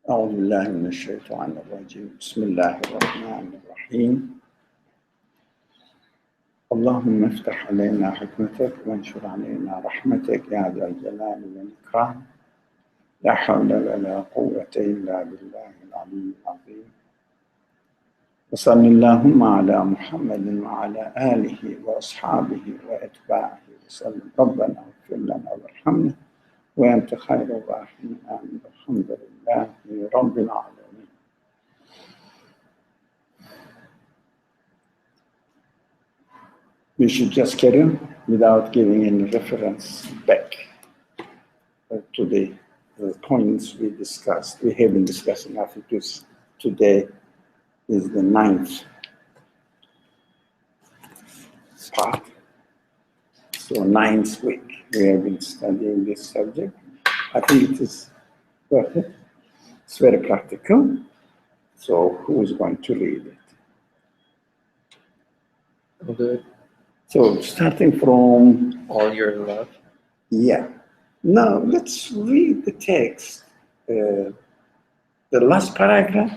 أعوذ بالله من الشيطان الرجيم بسم الله الرحمن الرحيم اللهم افتح علينا حكمتك وانشر علينا رحمتك يا ذا الجلال والإكرام لا حول ولا قوة إلا بالله العلي العظيم وصل اللهم على محمد وعلى آله وأصحابه وأتباعه وسلم ربنا اغفر لنا وارحمنا وأنت خير الراحمين آمين الحمد لله رب العالمين. We should just carry on without giving any reference back to the points we discussed. We have been discussing, I think today is the 9th part. So 9th week we have been studying this subject. I think it is perfect. It's very practical. So who is going to read it? I'll do it. So starting from All your love. Yeah. Now let's read the text. The last paragraph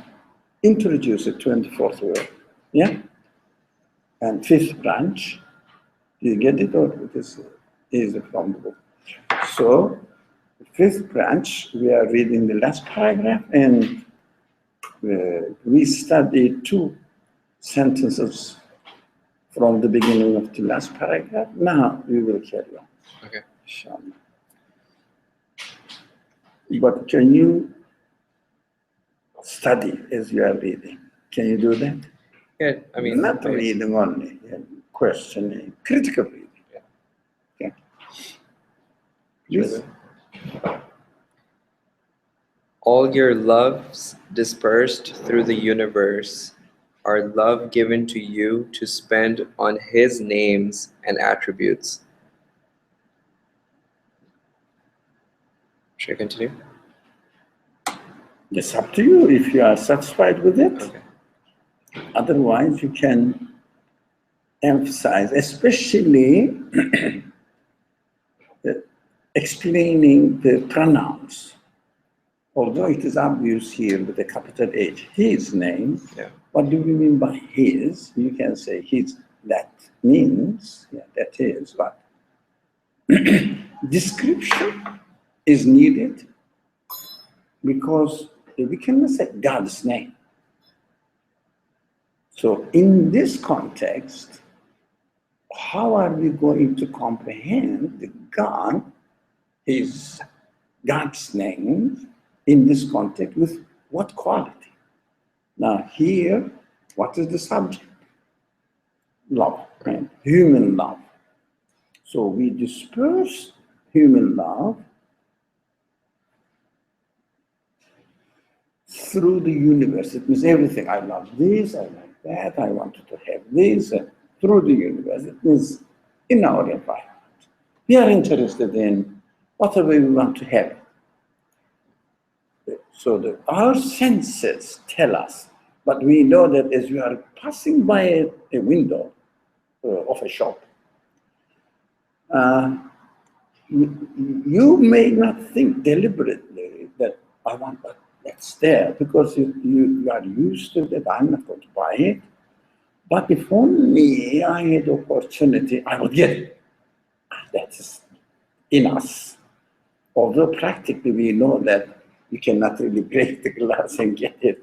introduces the 24th word. Yeah? And 5th branch. Do you get it or it is easy from the book? So the 5th branch, we are reading the last paragraph and we studied 2 sentences from the beginning of the last paragraph. Now we will carry on. Okay. Inshallah. But can you study as you are reading? Can you do that? Yeah, I mean, Not reading only, questioning, critical reading. Yeah. Okay. Please. All your loves dispersed through the universe are love given to you to spend on His names and attributes. Should I continue? It's up to you if you are satisfied with it. Okay. Otherwise, you can emphasize, especially explaining the pronouns. Although it is obvious here with a capital H, his name. Yeah. What do we mean by his? You can say his. That means, that is, but description is needed because we cannot say God's name. So in this context, how are we going to comprehend the God, his God's name in this context with what quality? Now here, what is the subject? Love, right? Human love. So we disperse human love through the universe. It means everything. I love this, I like that, I wanted to have this. Through the universe, it means in our environment. We are interested in whatever we want to have. So that our senses tell us, but we know that as we are passing by a window of a shop, you may not think deliberately that I want that's there because you are used to that. I'm not going to buy it. But if only I had the opportunity, I would get it. That is in us. Although practically we know that we cannot really break the glass and get it,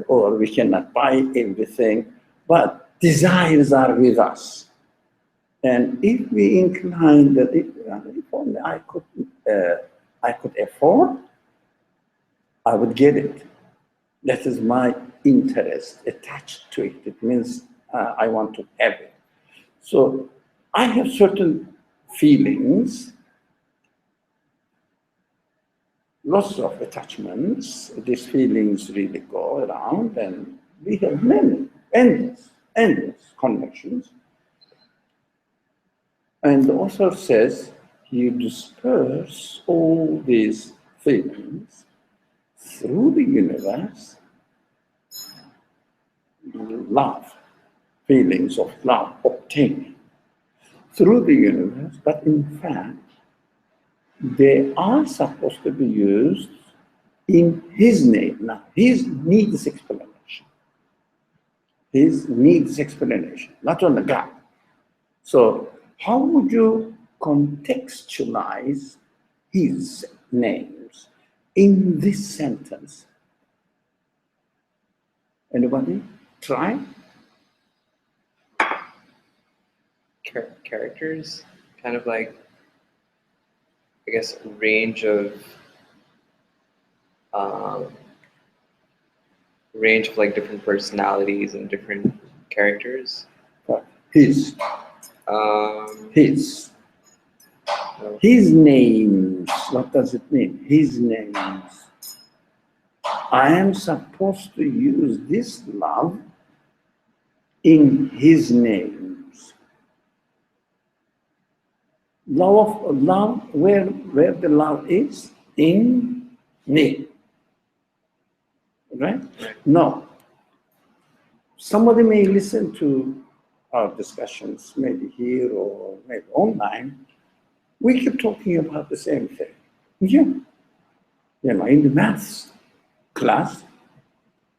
or we cannot buy everything, but desires are with us. And if we incline that if only I could afford, I would get it. That is my interest attached to it. It means I want to have it. So I have certain feelings, lots of attachments. These feelings really go around, and we have many, endless connections. And the author says, you disperse all these feelings through the universe, love, feelings of love obtaining through the universe, but in fact, they are supposed to be used in his name. Now, his needs explanation. His needs explanation, not on the God. So how would you contextualize his names in this sentence? Anybody try? Characters, kind of like, I guess, a range of like different personalities and different characters. His. Um, His. no. His names. What does it mean? His names. I am supposed to use this love in his names. Love, where the love is? In me. Right? No. Somebody may listen to our discussions, maybe here or maybe online. We keep talking about the same thing. Yeah. In the maths class,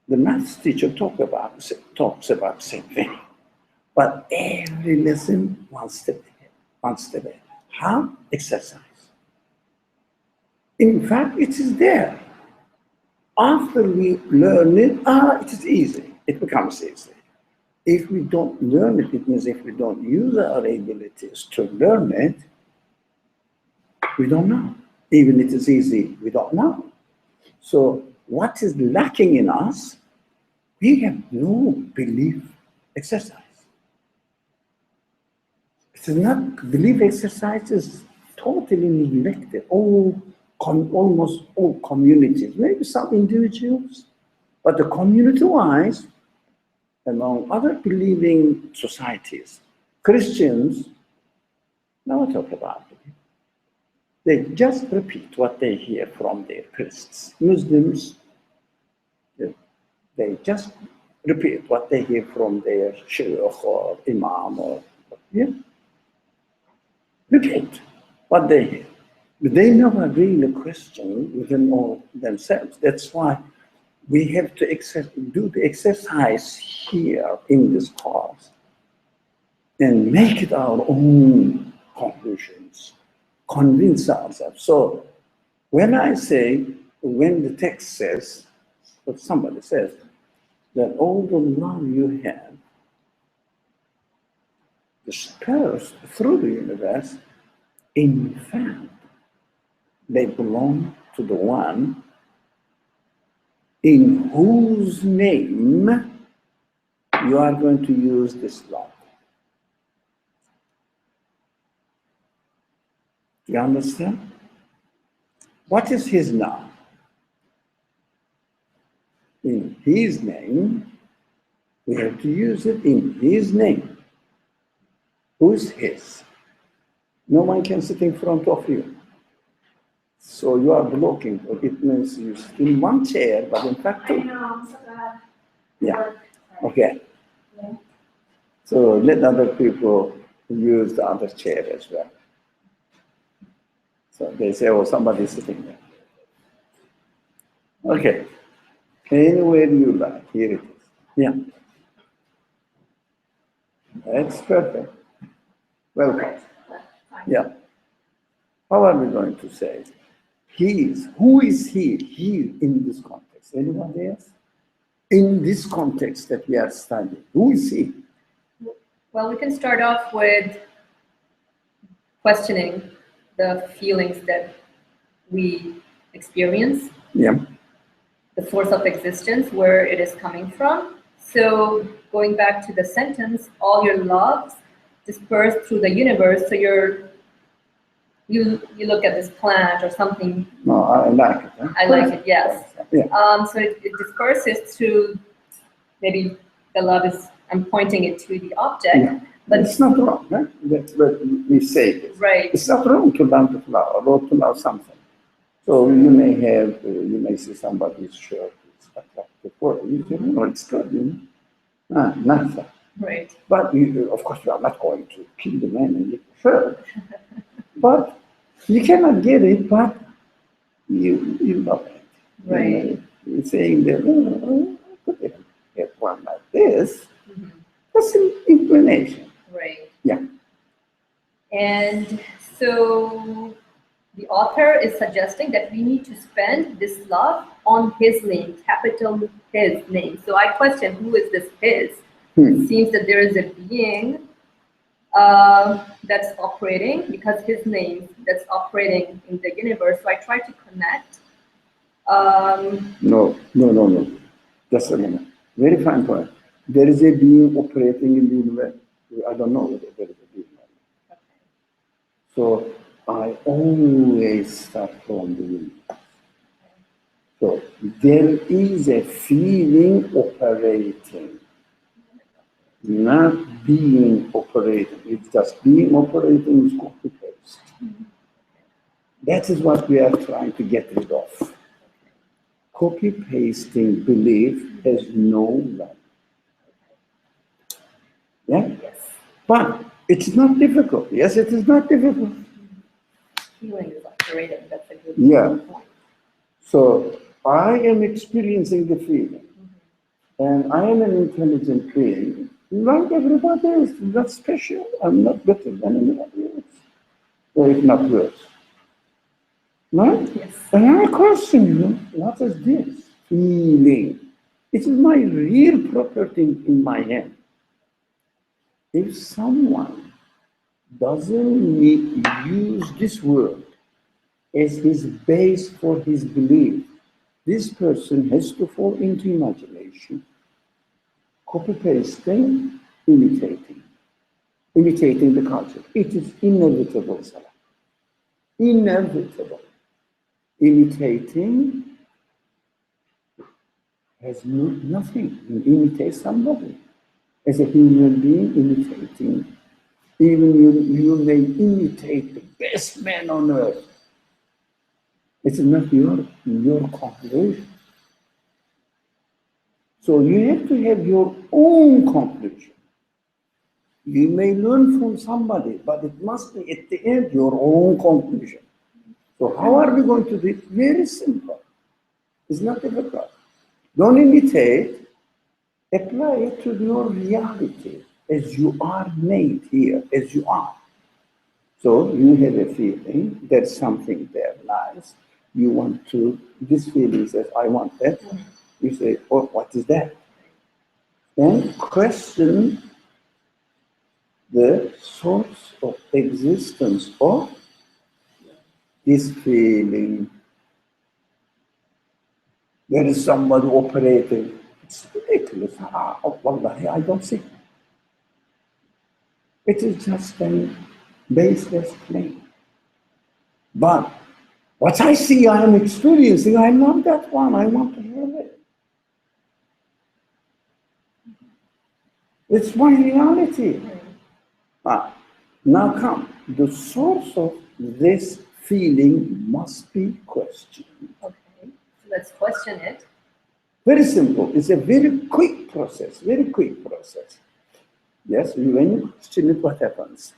the maths teacher talks about the same thing. But every lesson, one step ahead. How? Exercise. In fact, it is there. After we learn it, it is easy. It becomes easy. If we don't learn it, it means if we don't use our abilities to learn it, we don't know. Even if it is easy, we don't know. So what is lacking in us? We have no belief exercise. It is not belief exercise is totally neglected. Almost all communities, maybe some individuals, but the community-wise, among other believing societies, Christians never talk about it. They just repeat what they hear from their priests. Muslims, they just repeat what they hear from their sheikh or imam repeat what they hear. But they never really question within all themselves. That's why we have to do the exercise here in this course and make it our own conclusions, convince ourselves. So when the text says, or somebody says, that all the love you have dispersed through the universe, in fact, they belong to the one in whose name you are going to use this love. You understand? What is his now? In his name, we have to use it in his name. Who's his? No one can sit in front of you. So you are blocking. It means you sit in one chair, but in fact, two. I know, I'm so bad. Yeah. Okay. Yeah. So let other people use the other chair as well. So they say, oh, somebody's sitting there. Okay. Anywhere you like, here it is. Yeah. That's perfect. Welcome. Yeah. How are we going to say? Who is he in this context? Anybody else? In this context that we are studying, who is he? Well, we can start off with questioning the feelings that we experience. Yeah. The source of existence, where it is coming from. So going back to the sentence, all your loves dispersed through the universe. So you look at this plant or something. No, I like it. Huh? I like it, yes. Yeah. So it disperses through, maybe the love is, I'm pointing it to the object. Yeah. But it's not wrong, huh? But we say this. Right. It's not wrong to love the flower or to love something. So you may see somebody's shirt is attractive for you. You know, it's good, you know. Nothing. Right. But of course, you are not going to kill the man and get the shirt. But you cannot get it, but you love it. Right. He's saying that, I could get one like this. Mhm. That's an inclination. Right. Yeah. And so the author is suggesting that we need to spend this love on his name, capital his name. So I question, who is this his? Hmm. It seems that there is a being that's operating, because his name that's operating in the universe. So I try to connect. No. Just a minute. Very fine point. There is a being operating in the universe. I don't know whether there is a being. So I always start from the universe. So there is a feeling operating, not being operating. It's just being operating is copy paste. That is what we are trying to get rid of. Copy pasting belief has no value. Yeah? Yes, But it's not difficult. Yes, it is not difficult. feeling is operating. That's a good Yeah. point. So I am experiencing the feeling, and I am an intelligent being, like everybody else. I'm not special. I'm not better than anybody else, or if not worse. Right? Yes. And I question you, what is this feeling? It is my real property in my hand. If someone doesn't use this word as his base for his belief, this person has to fall into imagination, copy pasting, imitating the culture. It is inevitable, Salah. Inevitable. Imitating has nothing. You imitate somebody. As a human being, imitating. Even you may imitate the best man on earth. It's not your conclusion. So you have to have your own conclusion. You may learn from somebody, but it must be at the end your own conclusion. So how are we going to do it? Very simple. It's not difficult. Don't imitate, apply it to your reality as you are made here, as you are. So you have a feeling that something there lies. You want to, this feeling says, I want that. You say, oh, what is that? And question the source of existence of this feeling. There is somebody operating. It's ridiculous. Wallahi, I don't see. It is just a baseless claim. But what I see, I am experiencing, I love that one. I want to have it. It's my reality. Now come, the source of this feeling must be questioned. Okay, so let's question it. Very simple. It's a very quick process, very quick process. Yes, when you question it, what happens?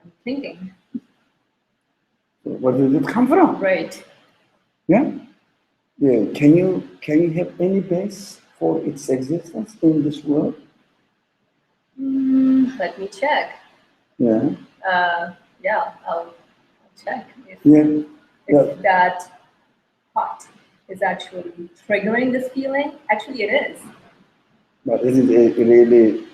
I'm thinking. Where did it come from? Right. Yeah? Yeah. Can you have any base for its existence in this world? Let me check. Yeah. Yeah, I'll check Yeah. if that thought is actually triggering this feeling. Actually, it is. But is it really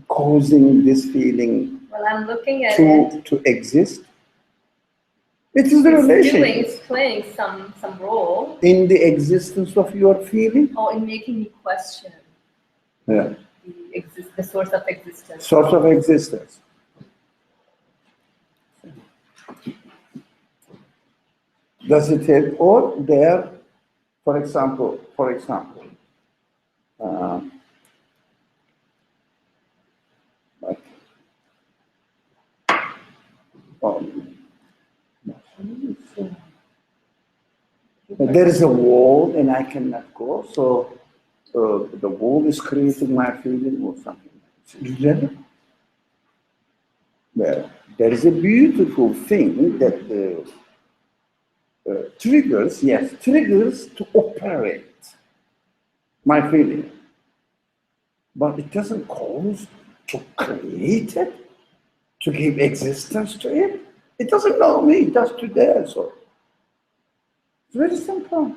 causing this feeling Well, I'm looking at it. to exist? It is the relationship It's playing some role. in the existence of your feeling. Or in making me question Yeah. the source of existence. Source of existence. Does it have, or there, for example, like, there is a wall and I cannot go, so the wall is creating my feeling or something. Is that it? Well, there is a beautiful thing that triggers, yes, triggers to operate my feeling. But it doesn't cause to create it, to give existence to it. It doesn't know me, it does today also. It's very simple.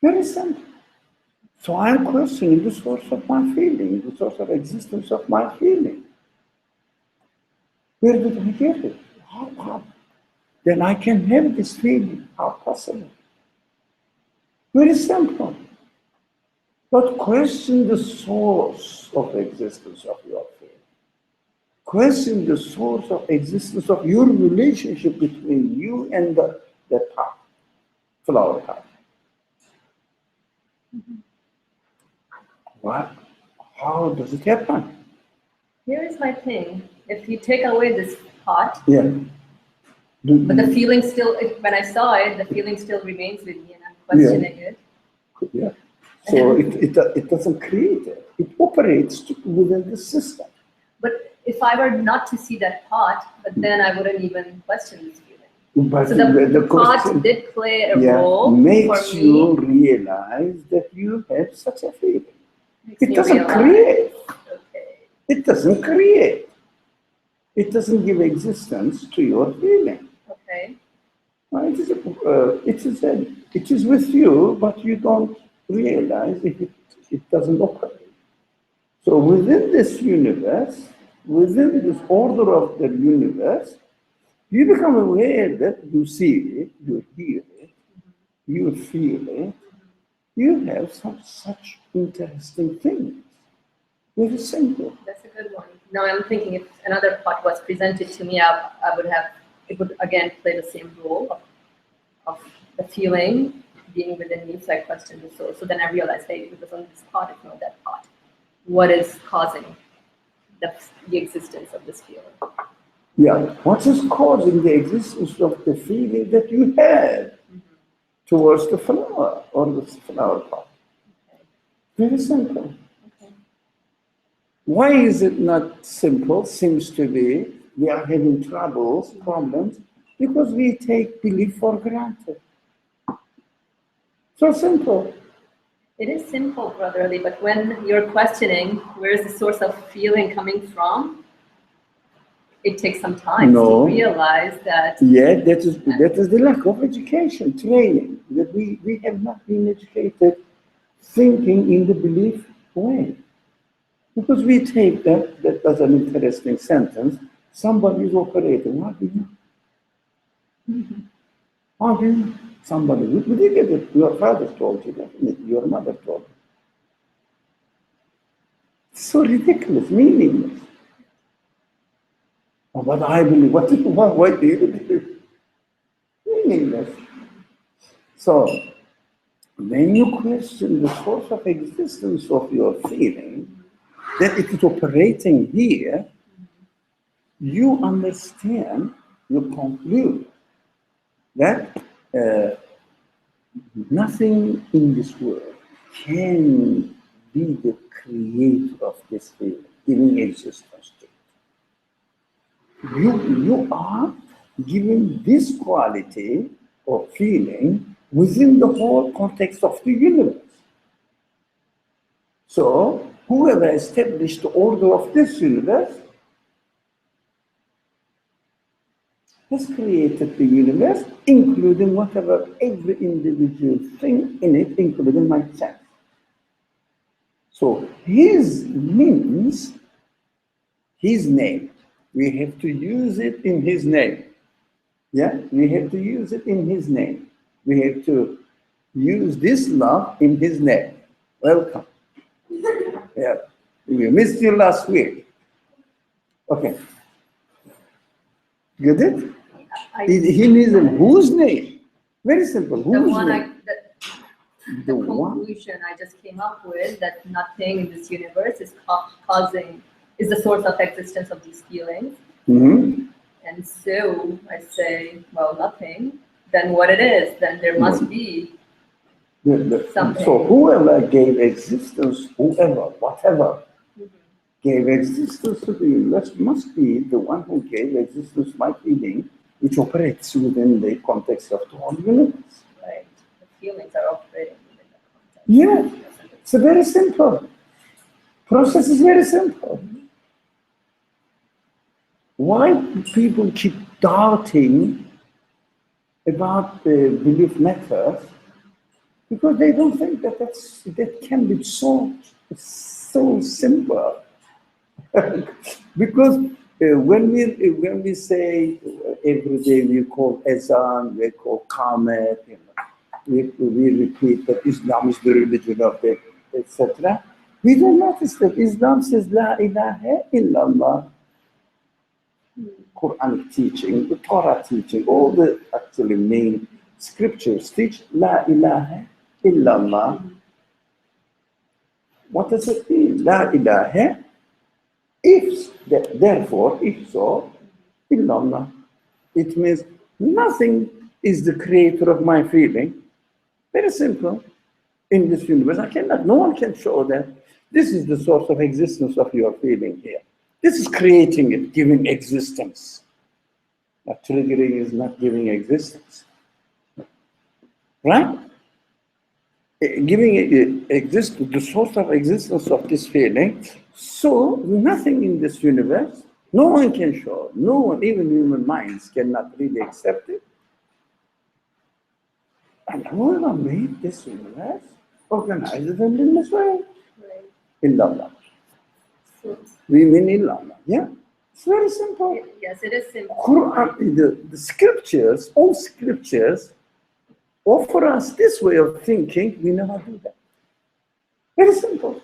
Very simple. So I'm questioning the source of my feeling, the source of existence of my feeling. Where did I get it? How? Then I can have this feeling. How possible? Very simple. But question the source of existence of your feeling. Question the source of existence of your relationship between you and the pot, flower pot. What? How does it happen? Here is my thing. If you take away this pot, Yeah. but the feeling still, when I saw it, the feeling still remains with me and I'm questioning it. Yeah. So it doesn't create it. It operates within the system. But if I were not to see that pot, but then I wouldn't even question this feeling. But So the pot question, did play a role makes for you me. realize that you have such a feeling. Makes It me doesn't realize. create. Okay. It doesn't create. It doesn't give existence to your feeling. Okay. It is with you, but you don't realize it doesn't operate. So within this universe, within this order of the universe, you become aware that you see it, you hear it, you feel it, you have some such interesting things. Very simple. That's a good one. Now I'm thinking if another pot was presented to me, I would have, it would again play the same role of the feeling being within me, so I questioned the source. So then I realized, hey, it was only this pot, it's not that pot. What is causing the existence of this feeling? Yeah, what is causing the existence of the feeling that you have towards the flower or the flower pot? Very simple. Okay. Why is it not simple? Seems to be we are having troubles, problems, because we take belief for granted. So simple. It is simple, Brother Ali, but when you're questioning where is the source of feeling coming from, it takes some time to realize that. Yeah, that is the lack of education, training, that we have not been educated thinking in the belief way. Because we take that as an interesting sentence, somebody is operating. How do you know? How do you know? Somebody, we did get it. Your father told you, definitely. Your mother told you. It's so ridiculous, meaningless. Oh, but I believe, why do you believe? Meaningless. So, when you question the source of existence of your feeling, that it is operating here, you understand, you conclude that nothing in this world can be the creator of this feeling, giving existence to it. You are given this quality of feeling within the whole context of the universe. So, whoever established the order of this universe has created the universe, including whatever every individual thing in it, including myself. So his means his name. We have to use it in his name. Yeah, we have to use it in his name. We have to use this love in his name. Welcome. Yeah, we missed you last week. Okay. Get it? He needs a whose name? Very simple. Whose name? The conclusion I just came up with, that nothing in this universe is is the source of existence of these feelings. Mm-hmm. And so I say, well, nothing. Then what it is? Then there must be something. So whoever gave existence, whatever, gave existence to the universe must be the one who gave existence to my feeling which operates within the context of the whole universe. Right. The feelings are operating within that context. Yeah, it's a very simple. Process is very simple. Why people keep doubting about the belief methods? Because they don't think that that can be solved. It's so simple. Because when we say every day we call Ezan, we call Qamet, we repeat that Islam is the religion of the etc. We don't notice that Islam says La ilaha illallah. Quranic teaching, the Torah teaching, all the actually main scriptures teach La ilaha illallah. What does it mean? La ilaha, therefore, if so, illallah. It means nothing is the creator of my feeling. Very simple. In this universe, no one can show that this is the source of existence of your feeling here. This is creating it, giving existence. But triggering is not giving existence. Right? Giving it the source of existence of this feeling. So nothing in this universe, no one can show, no one, even human minds cannot really accept it. And whoever made this universe organizes them in this way. Right. Illallah. So, We mean illallah. Yeah? It's very simple. yes, it is simple. Quran, the scriptures, all scriptures, offer us this way of thinking. We never do that. Very simple.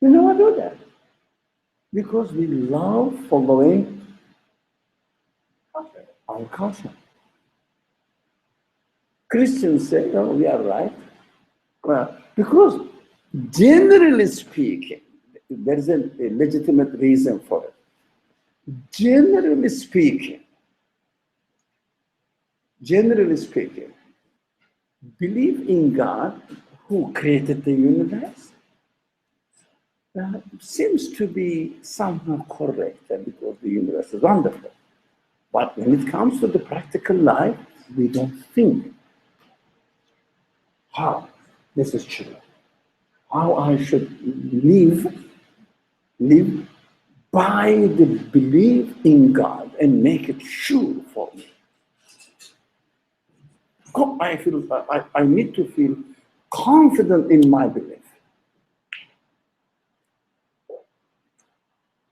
We never do that. Because we love following our culture. Christians say, oh, we are right. Well, because generally speaking, there is a legitimate reason for it. Generally speaking, believe in God who created the universe seems to be somehow correct because the universe is wonderful. But when it comes to the practical life, we don't think how this is true, how I should live by the belief in God and make it sure for me. I need to feel confident in my belief.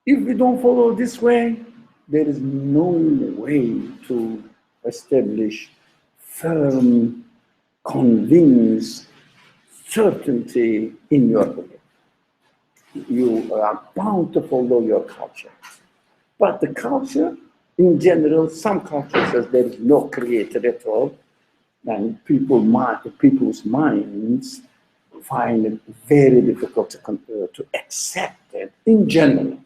If we don't follow this way, there is no way to establish firm, convinced certainty in your belief. You are bound to follow your culture. But the culture, in general, some cultures says there is no creator at all, and people's minds find it very difficult to accept it in general.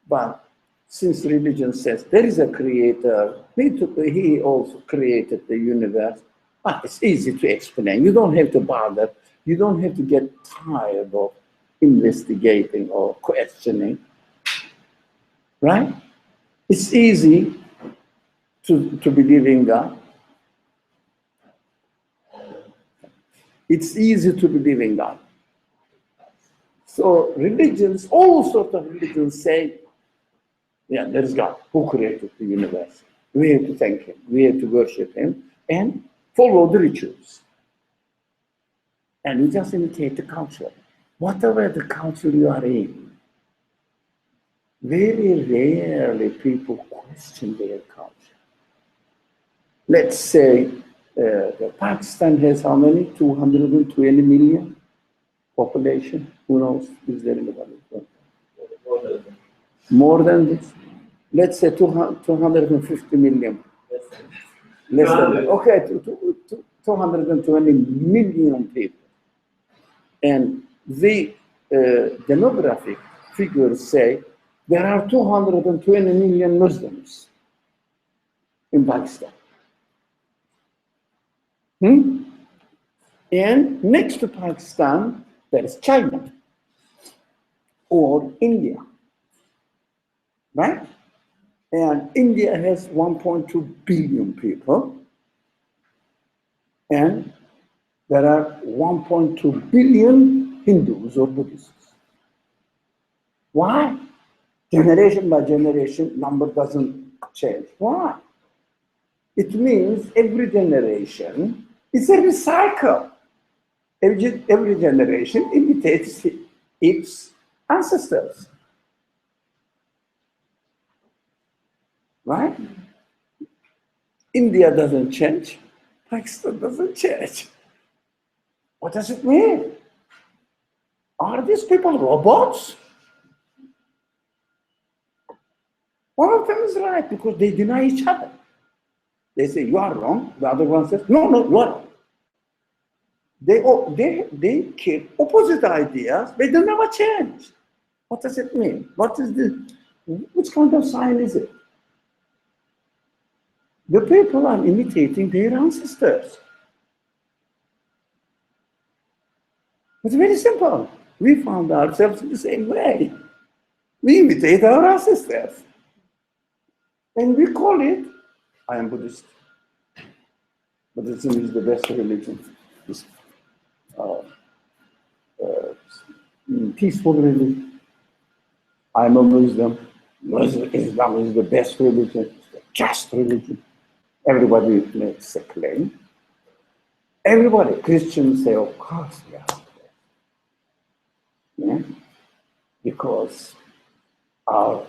But since religion says there is a creator, he also created the universe, it's easy to explain. You don't have to bother. You don't have to get tired of investigating or questioning. Right? It's easy to believe in God. It's easy to believe in God. So religions, all sorts of religions say, yeah, there is God who created the universe. We have to thank him. We have to worship him and follow the rituals. And we just imitate the culture. Whatever the culture you are in, very rarely people question their culture. Let's say Pakistan has how many? 220 million population. Who knows? Is there anybody? More than this? Let's say 250 million. Less than that. Okay, 220 million people. And the demographic figures say there are 220 million Muslims in Pakistan. And next to Pakistan, there is China or India, right? And India has 1.2 billion people, and there are 1.2 billion Hindus or Buddhists. Why? Generation by generation, number doesn't change. Why? It means every generation is a recycle. Every generation imitates its ancestors. Right? India doesn't change. Pakistan doesn't change. What does it mean? Are these people robots? One of them is right because they deny each other. They say, you are wrong. The other one says, no, you are wrong. They keep opposite ideas, but they never change. What does it mean? Which kind of sign is it? The people are imitating their ancestors. It's very simple. We found ourselves in the same way. We imitate our ancestors. And we call it, I am Buddhist. Buddhism is the best religion. It's peaceful religion. I am a Muslim. Islam is the best religion, it's the just religion. Everybody makes a claim. Everybody, Christians say, of course, we are. Yeah? Because our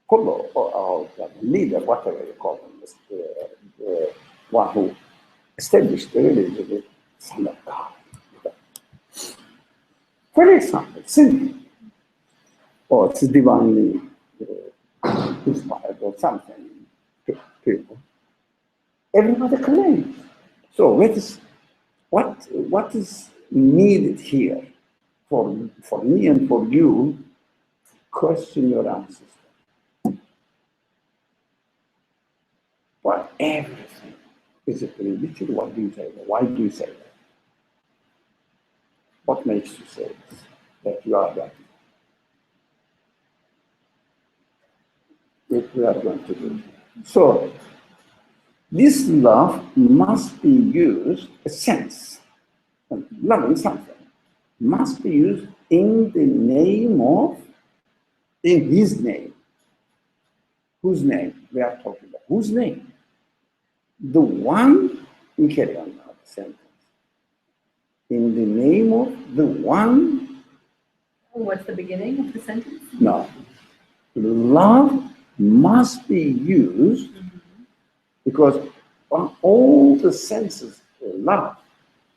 Kolo, or our leader, whatever you call him, the one who established the religion, is Son of God. For example, sin, or it's divinely inspired or something, people. Everybody claims. So what is needed here for me and for you? Question your ancestors. For everything. Is it religion? What do you say? Why do you say that? What makes you say this, that you are right? If we are going to do it. So, this love must be used, a sense, loving something, must be used in the name of, in his name. Whose name we are talking about? Whose name? The one, we carry on now the sentence. In the name of the one. What's the beginning of the sentence? No. Love must be used because on all the senses of love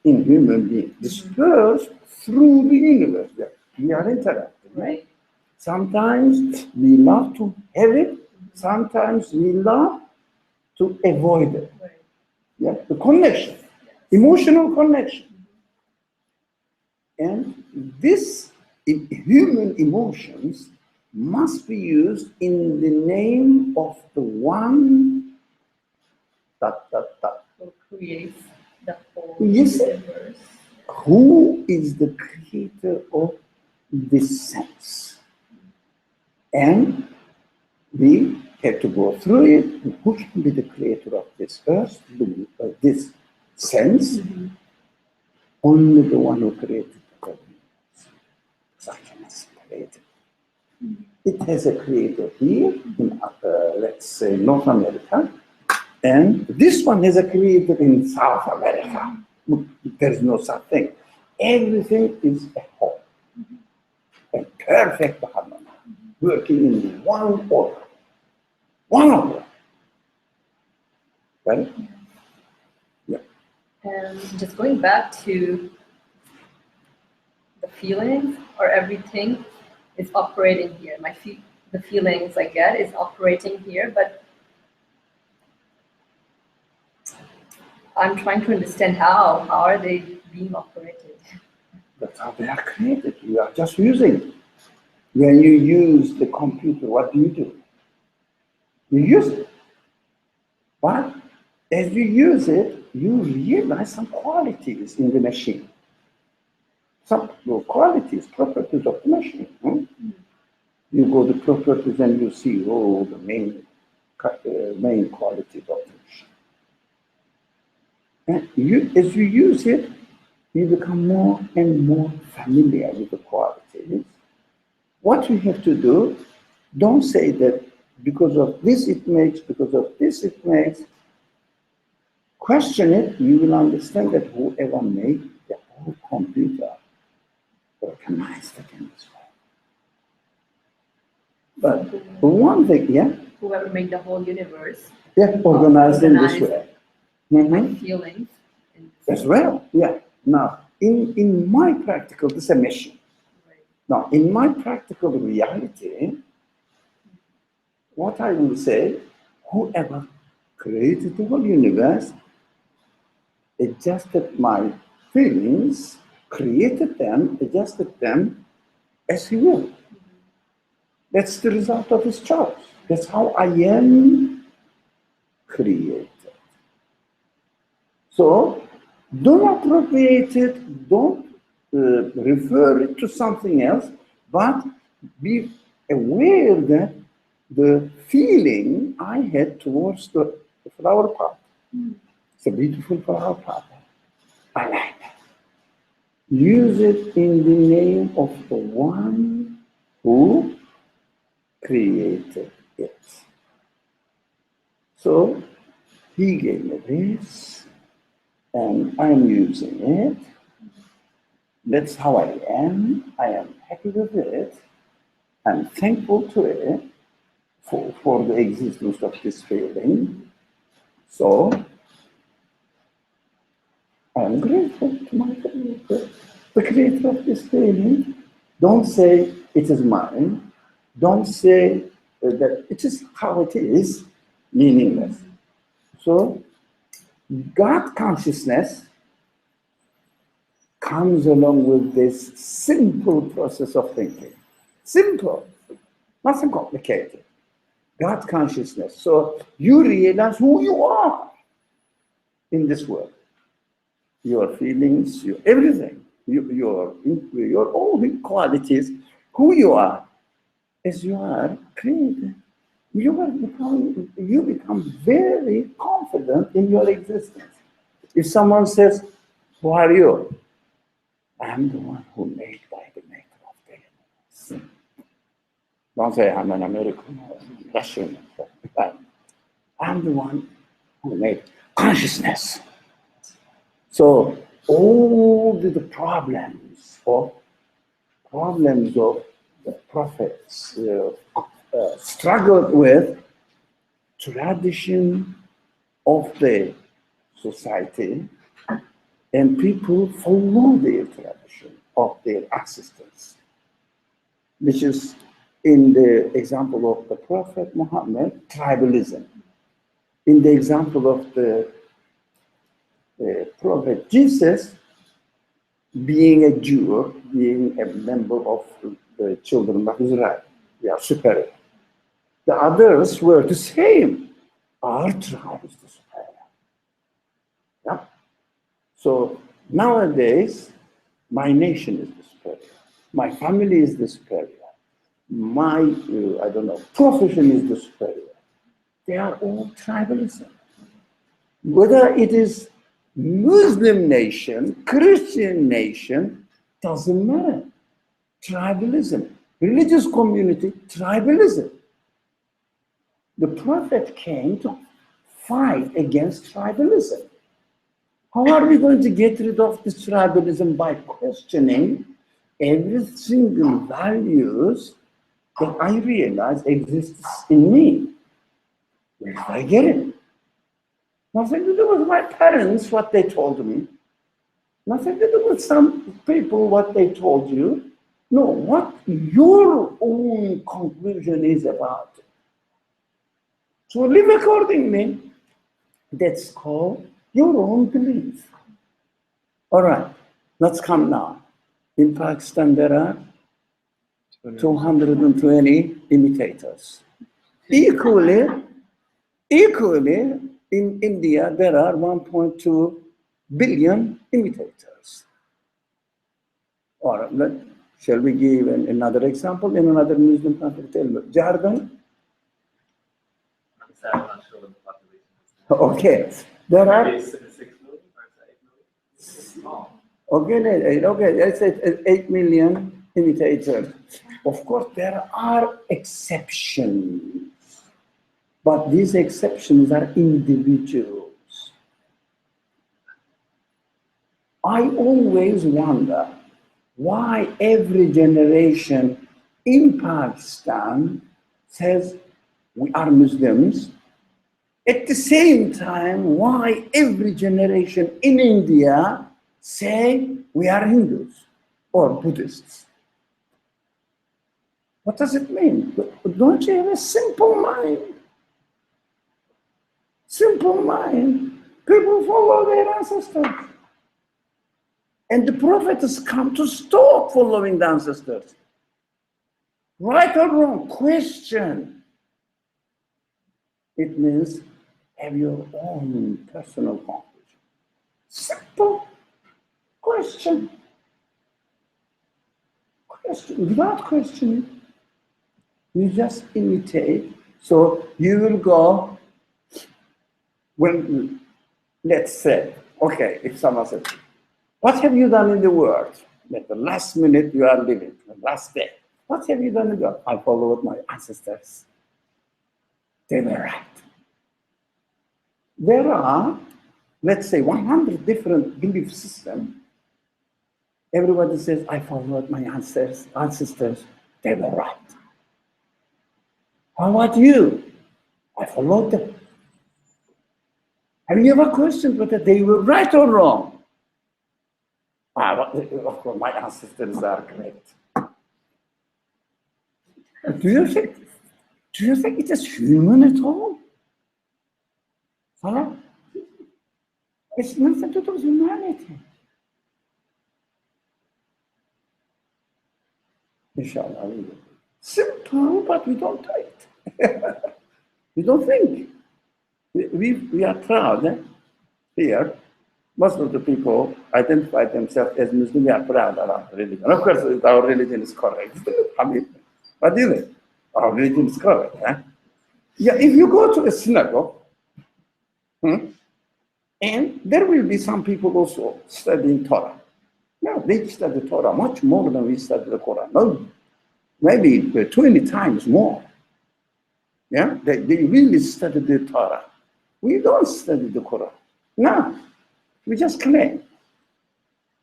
in human beings dispersed through the universe. We are interacting. Right. Sometimes we love to have it, sometimes we love to avoid it. Right. Yeah, the connection, emotional connection. And this human emotions must be used in the name of the one Who creates the whole Yes. universe. Who is the creator of this sense. And we have to go through it. Who can be the creator of this earth, this sense? Only the one who created the universe. So I cannot separate it. It has a creator here in, let's say, North America, and this one has a creator in South America. There is no such thing. Everything is a whole, a perfect harmony, working in one order. One order. Right? Yeah. And just going back to the feelings or everything is operating here. The feelings I get is operating here, but I'm trying to understand how are they being operated? That's how they are created. You are just using it. When you use the computer, what do? You use it. But as you use it, you realize some qualities in the machine. Some qualities, properties of the machine. You go to properties and you see all the main qualities of the machine. And as you use it, you become more and more familiar with the qualities. What you have to do, don't say that because of this it makes, because of this it makes. Question it, you will understand that whoever made the whole computer organized it in this way. But one thing, yeah? Whoever made the whole universe. Yeah, organized in this way. My feelings. As well, yeah. Now, in my practical, this is a mission. Right. Now, in my practical reality, what I will say, whoever created the whole universe, adjusted my feelings, created them, adjusted them as he will. That's the result of his choice. That's how I am created. So, don't appropriate it, don't refer it to something else, but be aware that the feeling I had towards the flower pot. It's a beautiful flower pot. I like it. Use it in the name of the one who created it. So he gave me this, and I'm using it. That's how I am. I am happy with it. I'm thankful to it for the existence of this feeling. So I'm grateful to my creator, the creator of this feeling. Don't say it is mine. Don't say that it is how it is, meaningless. So God consciousness comes along with this simple process of thinking. Simple, nothing complicated. God consciousness. So you realize who you are in this world. Your feelings, your everything, your all qualities, who you are, as you are created. You become very confident in your existence. If someone says, "Who are you?" I'm the one who made by the maker of the universe. Don't say I'm an American or Russian. I'm the one who made consciousness. So all the problems of the prophets struggled with tradition of the society, and people follow their tradition of their ancestors, which is in the example of the Prophet Muhammad, tribalism. In the example of the Prophet Jesus, being a Jew, being a member of the children of Israel, we are superior. The others were the same. Our tribe is the superior. Yeah? So nowadays, my nation is the superior. My family is the superior. My, profession is the superior. They are all tribalism. Whether it is Muslim nation, Christian nation, doesn't matter. Tribalism. Religious community, tribalism. The Prophet came to fight against tribalism. How are we going to get rid of this tribalism? By questioning every single values that I realize exists in me. Where did I get it? Nothing to do with my parents, what they told me. Nothing to do with some people, what they told you. No, what your own conclusion is about it. So live accordingly. That's called your own belief. All right, let's come now. In Pakistan, there are 220 imitators. Equally, in India, there are 1.2 billion imitators. Or Shall we give another example in another Muslim country? Tell me. Jordan? I'm sad, I'm not sure what the population is. Okay. There are, Maybe 6 million or 8 million? It's small. okay, let's say 8 million imitators. Of course, there are exceptions, but these exceptions are individuals. I always wonder why every generation in Pakistan says we are Muslims. At the same time, why every generation in India say we are Hindus or Buddhists? What does it mean? Don't you have a simple mind? Simple mind. People follow their ancestors. And the Prophet has come to stop following the ancestors. Right or wrong? Question. It means have your own personal conclusion. Simple question. Question. Without questioning, you just imitate. So you will go, when, let's say, okay, if someone says, what have you done in the world? At the last minute you are living, the last day. What have you done in the world? I followed my ancestors. They were right. There are, let's say, 100 different belief systems. Everybody says, I followed my ancestors. They were right. How about you? I followed them. Have you ever questioned whether they were right or wrong? Of course, my ancestors are correct. Do you think it is human at all? Huh? It's nothing to do with humanity. Inshallah, we will. Simple, but we don't do it. We don't think. We are proud here. Most of the people identify themselves as Muslim. We are proud of our religion. Of course, our religion is correct. I mean, what is it? Our religion is correct. Yeah, if you go to a synagogue, and there will be some people also studying Torah. No, they study Torah much more than we study the Quran. No, maybe 20 times more. Yeah, they really study the Torah. We don't study the Quran. No, we just claim.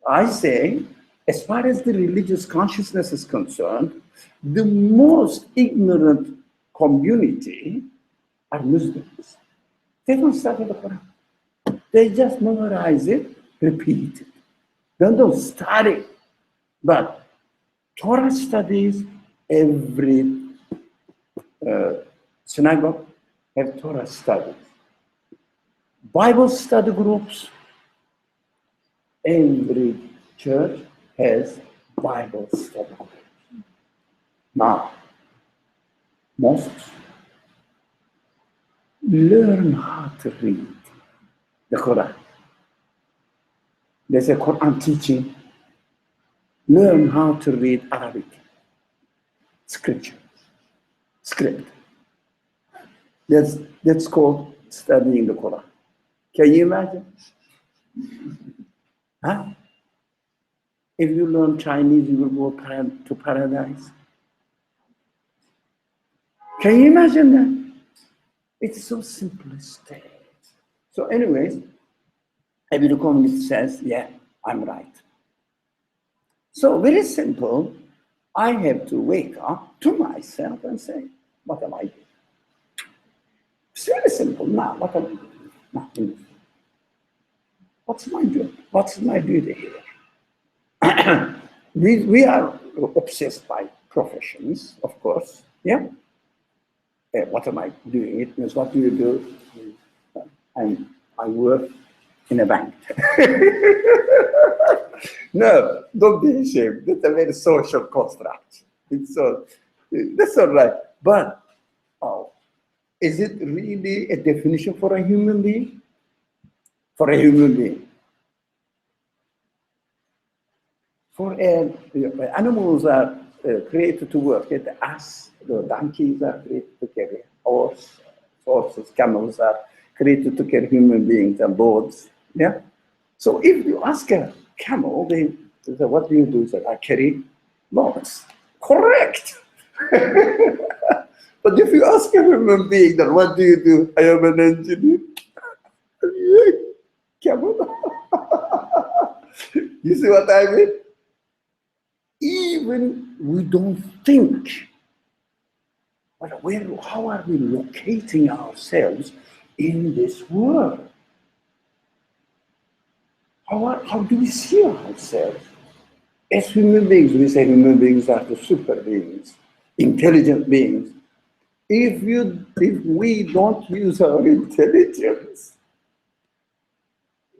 I say, as far as the religious consciousness is concerned, the most ignorant community are Muslims. They don't study the Quran. They just memorize it, repeat it. They don't study. But Torah studies, every synagogue have Torah studies. Bible study groups, every church has Bible study groups. Now, mosques learn how to read the Quran. There's a Quran teaching. Learn how to read Arabic script. That's called studying the Quran. Can you imagine? Huh? If you learn Chinese, you will go to paradise. Can you imagine that? It's so simplistic. So anyways, every communist says, yeah, I'm right. So very simple, I have to wake up to myself and say, what am I doing? It's very simple. Now, what am I doing? Nothing. What's my job? What's my duty here? we are obsessed by professions, of course. Yeah. What am I doing? It means, what do you do? I work in a bank. No, don't be ashamed. That's a very social construct. That's all right. But is it really a definition for a human being? For a human being. For animals are created to work. The ass, the donkeys are created to carry horses, camels are created to carry human beings and birds. Yeah. So if you ask a camel, they say, "What do you do?" He said, "I carry loads." Correct. But if you ask a human being, then what do you do? I am an engineer. Camel. You see what I mean? Even we don't think, but how are we locating ourselves in this world? How do we see ourselves? As human beings, we say human beings are the super beings, intelligent beings. If we don't use our intelligence,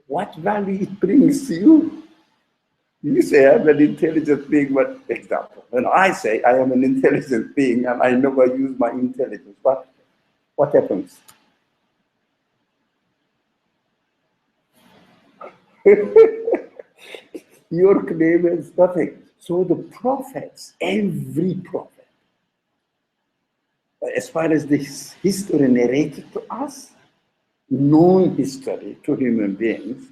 what value it brings to you? You say I'm an intelligent being, but example, when I say I am an intelligent being and I never use my intelligence, what happens? Your claim is nothing. So the prophets, every prophet, as far as this history narrated to us, known history to human beings,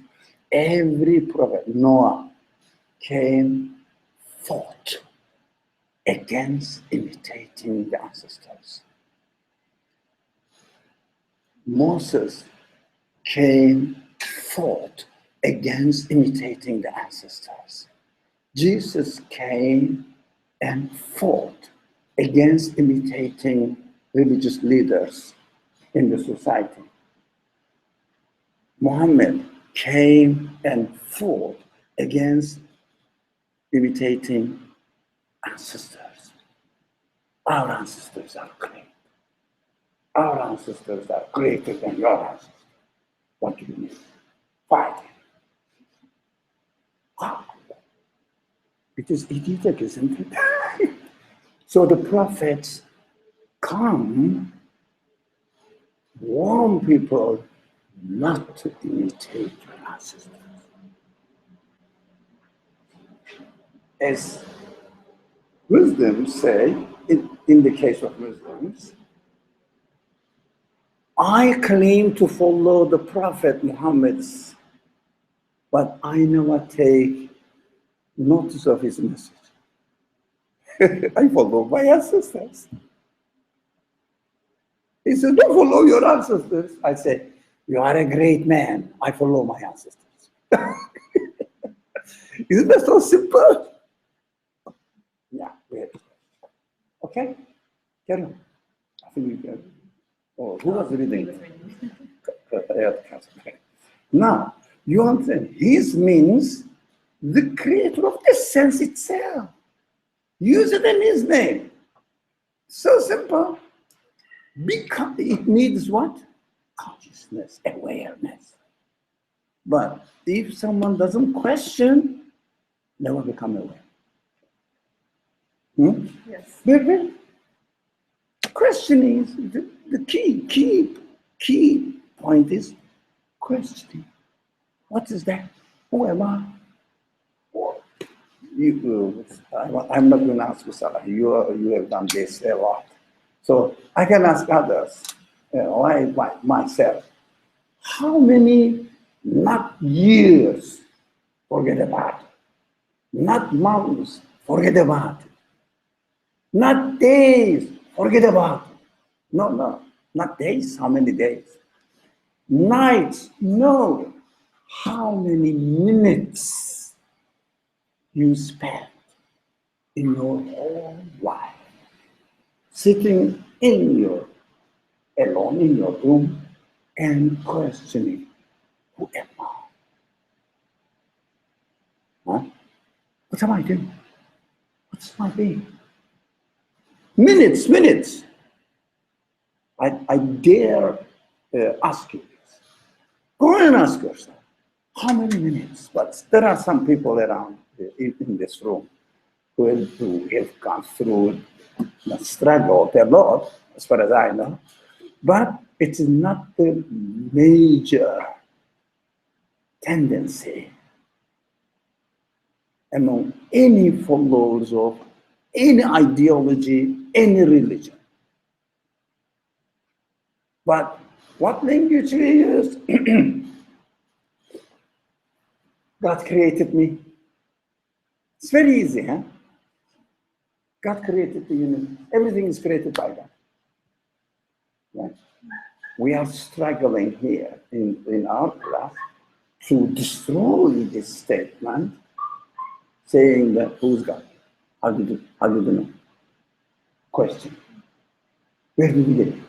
every prophet, Noah, came, fought against imitating the ancestors. Moses came, fought against imitating the ancestors. Jesus came and fought against imitating religious leaders in the society. Muhammad came and fought against imitating ancestors. Our ancestors are great. Our ancestors are greater than your ancestors. What do you mean? Fight. Wow. It is idiotic, isn't it? So the prophets come, warn people not to imitate your ancestors. As Muslims say, in the case of Muslims, I claim to follow the Prophet Muhammad's, but I never take notice of his message. I follow my ancestors. He said, don't follow your ancestors. I say, you are a great man. I follow my ancestors. Isn't that so simple? Yeah, great. Okay, carry on. I think we can. Oh, who was reading? Now, you understand, his means the creator of the sense itself. Use it in his name. So simple. Because it needs what? Consciousness, awareness. But if someone doesn't question, they will become aware. Yes. Very. Questioning is the key point is questioning. What is that? Who am I? I'm not going to ask you, Salah. You have done this a lot. So I can ask others, myself, how many, not years, forget about it. Not months, forget about it. Not days, forget about it. No, not days, how many days? Nights, no. How many minutes you spend in your whole life sitting alone in your room and questioning, who am I? Huh? What am I doing? What's my being? Minutes. I dare ask you this. Go and ask yourself, how many minutes? But there are some people around in this room who have gone through the struggle a lot, as far as I know, but it's not the major tendency. among any followers of any ideology, any religion. But what language we use? God created me. It's very easy, huh? God created the universe. Everything is created by God. Right? We are struggling here in our class to destroy this statement, saying that who's God? How did you know? Question. Where did we get it?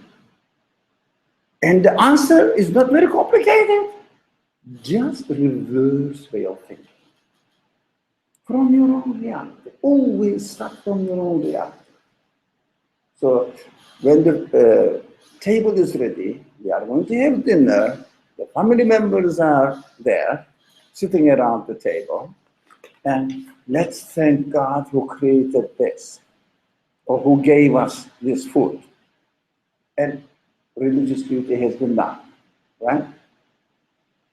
And the answer is not very complicated. Just reverse way of thinking. From your own reality. Always start from your own reality. So when the table is ready, we are going to have dinner. The family members are there, sitting around the table. And let's thank God who created this, or who gave us this food. And religious duty has been done, right?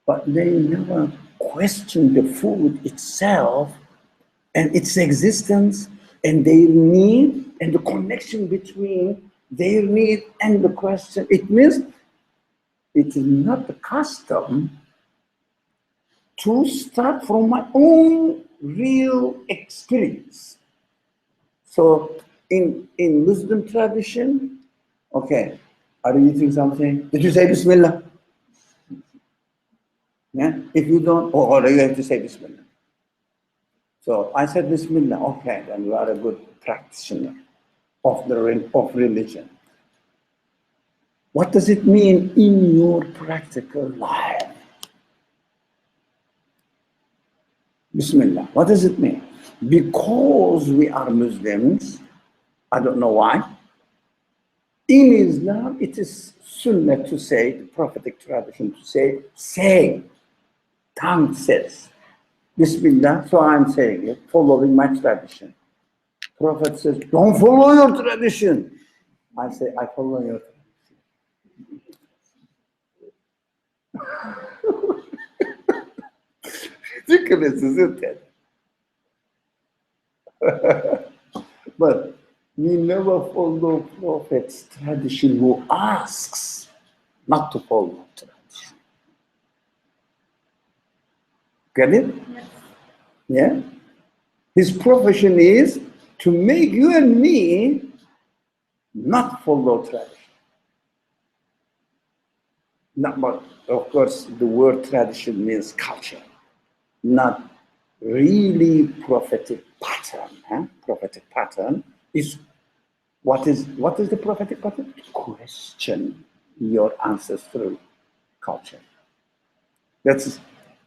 But they never question the food itself and its existence and their need and the connection between their need and the question. It means it is not the custom to start from my own real experience. So in Muslim tradition, okay, are you eating something? Did you say Bismillah? Yeah? If you don't, or you have to say Bismillah. So I said Bismillah, okay, then you are a good practitioner of religion. What does it mean in your practical life? Bismillah, what does it mean? Because we are Muslims, I don't know why. In Islam, it is sunnah to say, the prophetic tradition to say, tongue says, Bismillah, so I'm saying it, following my tradition. Prophet says, don't follow your tradition. I say, I follow your tradition. Ridiculous, isn't it? But we never follow Prophet's tradition who asks not to follow tradition. Get it? Yes. Yeah? His profession is to make you and me not follow tradition. Not, but of course, the word tradition means culture, not really prophetic pattern. Huh? Prophetic pattern is what is the prophetic pattern? Question your ancestral culture. That's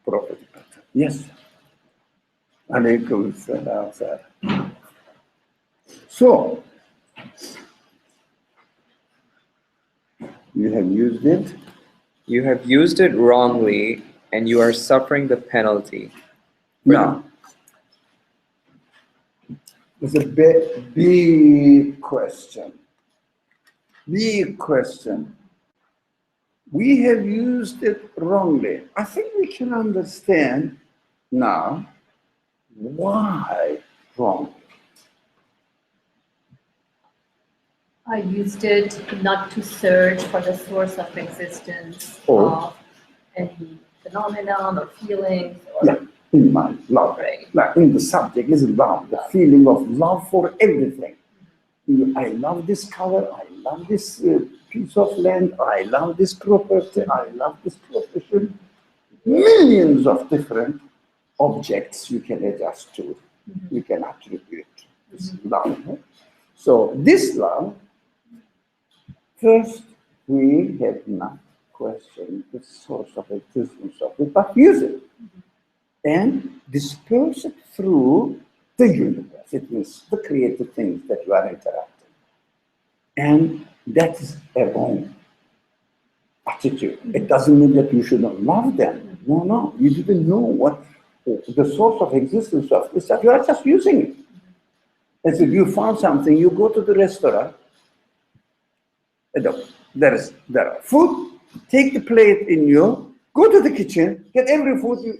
prophetic pattern. Yes. Alaykum salam, sir. So you have used it. You have used it wrongly, and you are suffering the penalty. Now, it's a big question. Big question. We have used it wrongly. I think we can understand now why wrong. I used it not to search for the source of existence Oh. of any phenomenon or feelings or Yeah, in my love. Right. Like in the subject is love, the feeling of love for everything. I love this color, I love this piece of land, I love this property, I love this profession. Millions of different objects you can adjust to, you can attribute to this love. So this love, first we have not questioned the source of existence of it, but use it and disperse it through the universe. It means the creative things that you are interacting. And that is a wrong attitude. It doesn't mean that you should not love them. No, you didn't know what the source of existence of this stuff. You are just using it. As if you found something, you go to the restaurant, there are food, take the plate in you, go to the kitchen, get every food you,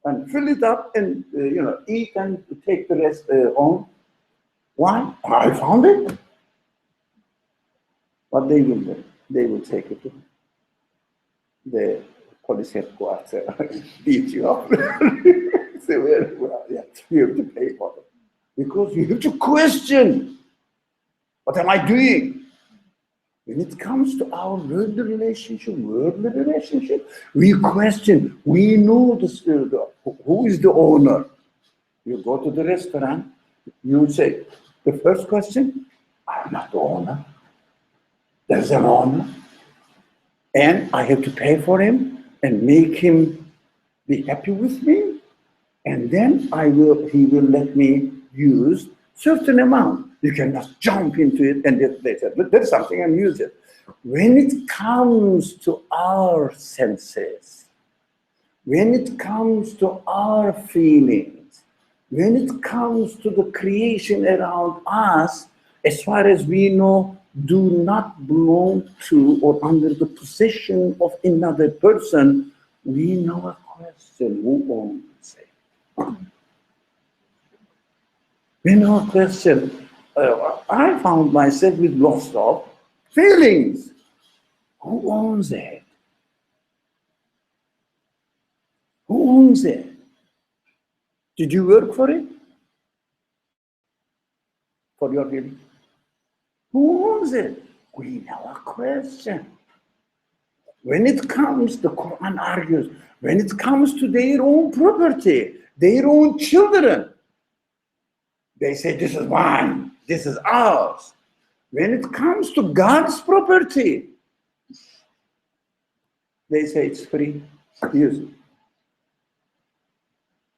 and fill it up and eat and take the rest home. Why? I found it. What they will do? They will take it to the police headquarters, beat you up. Say, well, yeah, you have to pay for it. Because you have to question, what am I doing? When it comes to our worldly relationship, we question, we know who is the owner. You go to the restaurant, you say, the first question, I'm not the owner. There's an owner. And I have to pay for him and make him be happy with me. And then he will let me use certain amount. You cannot jump into it and they say, but there's something and use it. When it comes to our senses, when it comes to our feelings, when it comes to the creation around us, as far as we know, do not belong to or under the possession of another person, we know a question, who owns it? We know a question. I found myself with lots of feelings. Who owns it? Who owns it? Did you work for it? For your feeling? Who owns it? We know a question. When it comes, the Quran argues, when it comes to their own property, their own children, they say, this is mine, this is ours. When it comes to God's property, they say it's free, use it.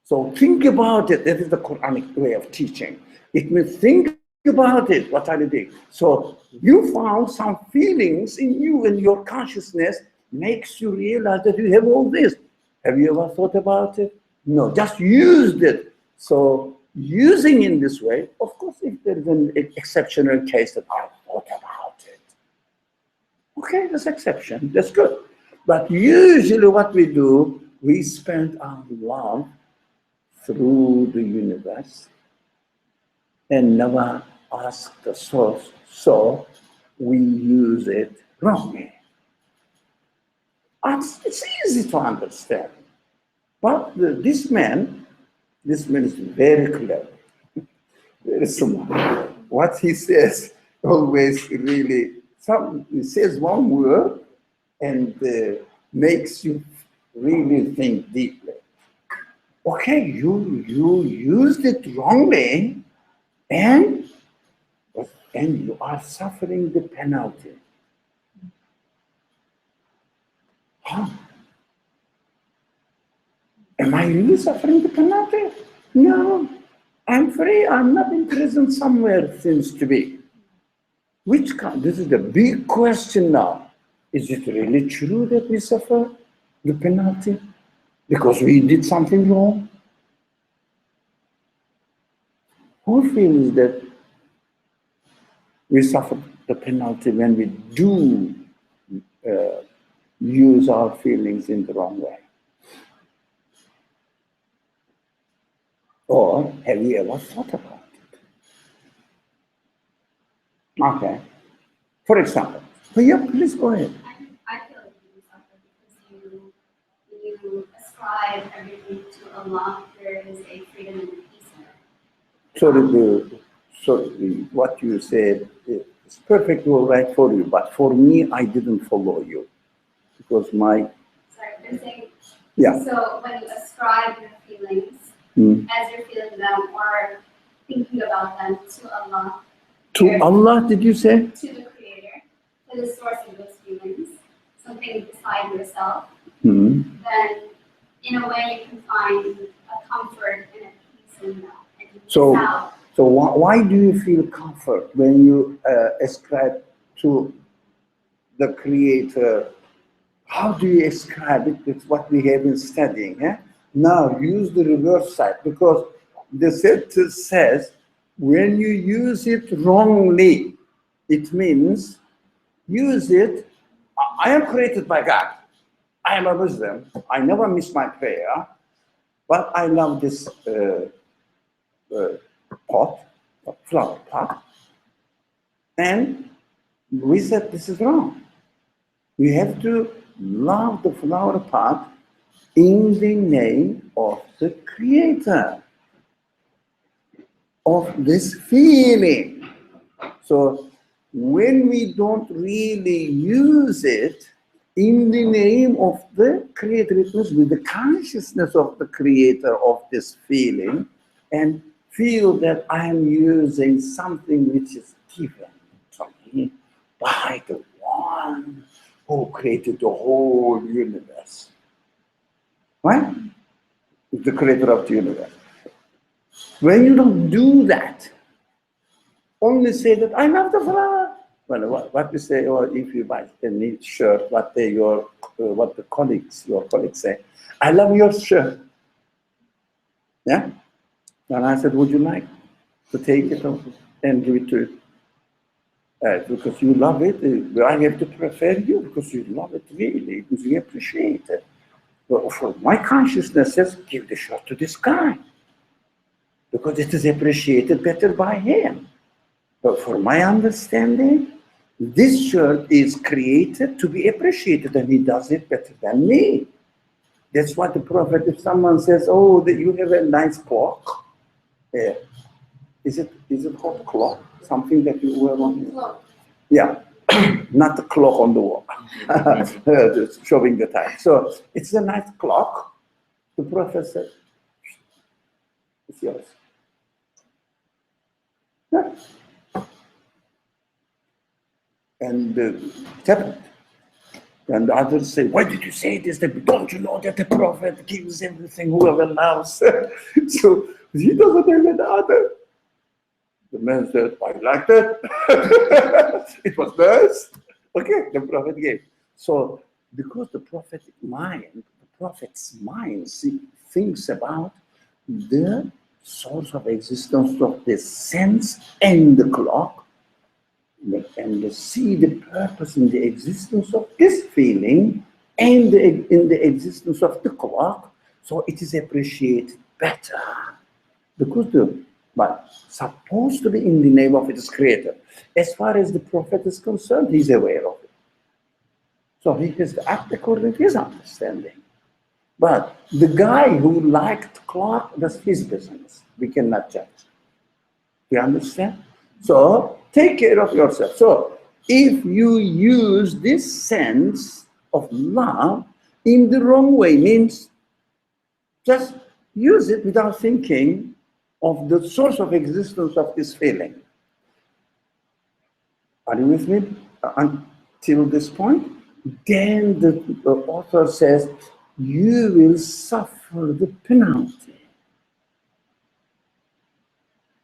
So think about it. That is the Quranic way of teaching. It means think about it. What are you doing? So you found some feelings in you, and your consciousness makes you realize that you have all this. Have you ever thought about it? No, just used it. So using in this way, of course, if there is an exceptional case that I thought about it, okay, that's exception, that's good. But usually what we do, we spend our love through the universe and never ask the source, so we use it wrongly. It's easy to understand. But this man is very clever, very smart. What he says always really, he says one word and makes you really think deeply. Okay, you used it wrongly, and you are suffering the penalty. Huh? Am I really suffering the penalty? No, I'm free. I'm not in prison somewhere, seems to be. This is the big question now. Is it really true that we suffer the penalty because we did something wrong? Who feels that we suffer the penalty when we do use our feelings in the wrong way? Or have you ever thought about it? Okay. For example, yeah, please go ahead. I feel like you suffer because you ascribe everything to Allah. There is a freedom and a peace there. Sorry, what you said is perfectly all right for you, but for me, I didn't follow you because Sorry, I'm saying. Yeah. So when you ascribe your feelings, as you're feeling them or thinking about them to Allah. To Allah, did you say? To the Creator, to the source of those feelings, something beside yourself. Mm-hmm. Then, in a way, you can find a comfort and a peace in that. And So why do you feel comfort when you ascribe to the Creator? How do you ascribe it? It's what we have been studying. Eh? Now use the reverse side, because the sentence says when you use it wrongly, it means use it. I am created by God. I am a Muslim. I never miss my prayer. Well, I love this pot, flower pot, and we said this is wrong. We have to love the flower pot in the name of the creator of this feeling. So when we don't really use it in the name of the creator, it means with the consciousness of the creator of this feeling, and feel that I am using something which is given to me by the one who created the whole universe. Right? The creator of the universe. When you don't do that, only say that I love the flower. Well, what you say, or if you buy a neat shirt, what the colleagues, your colleagues say, I love your shirt. Yeah? And I said, would you like to take it and give it to because you love it. I have to prefer you because you love it really, because you appreciate it. But for my consciousness says, give the shirt to this guy because it is appreciated better by him. But for my understanding, this shirt is created to be appreciated, and he does it better than me. That's what the Prophet, if someone says, oh, you have a nice clock, is it called clock? Something that you wear on? Clock. Yeah, not the clock on the wall, just showing the time. So it's a nice clock. The Prophet said, it's yours. Yeah. And and the others say, why did you say this? Don't you know that the Prophet gives everything whoever loves? So he doesn't have the other. The man said, I like that. It was nice. Okay, the Prophet gave. So because the prophet's mind thinks about the source of existence of the sense and the clock, and see the purpose in the existence of this feeling and in the existence of the clock, so it is appreciated better. Because but supposed to be in the name of its creator. As far as the Prophet is concerned, he's aware of it. So he has to act according to his understanding. But the guy who liked clock, that's his business. We cannot judge. You understand? So take care of yourself. So if you use this sense of love in the wrong way, means just use it without thinking of the source of existence of this feeling. Are you with me until this point? Then the author says, you will suffer the penalty.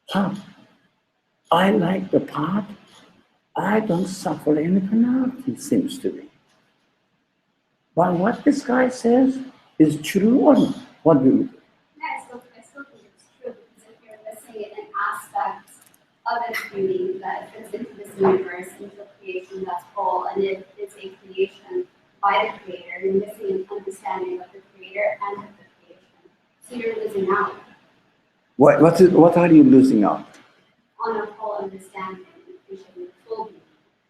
Huh? I like the part, I don't suffer any penalty, it seems to be. But what this guy says is true or not? What do you do? Yeah, I still think it's true, because if you're missing an aspect of its beauty that fits into this universe, into creation that's whole, and it is a creation by the creator, you're missing an understanding of the creator and of the creation. So you're losing out What are you losing out? on a full understanding and appreciating the full beauty.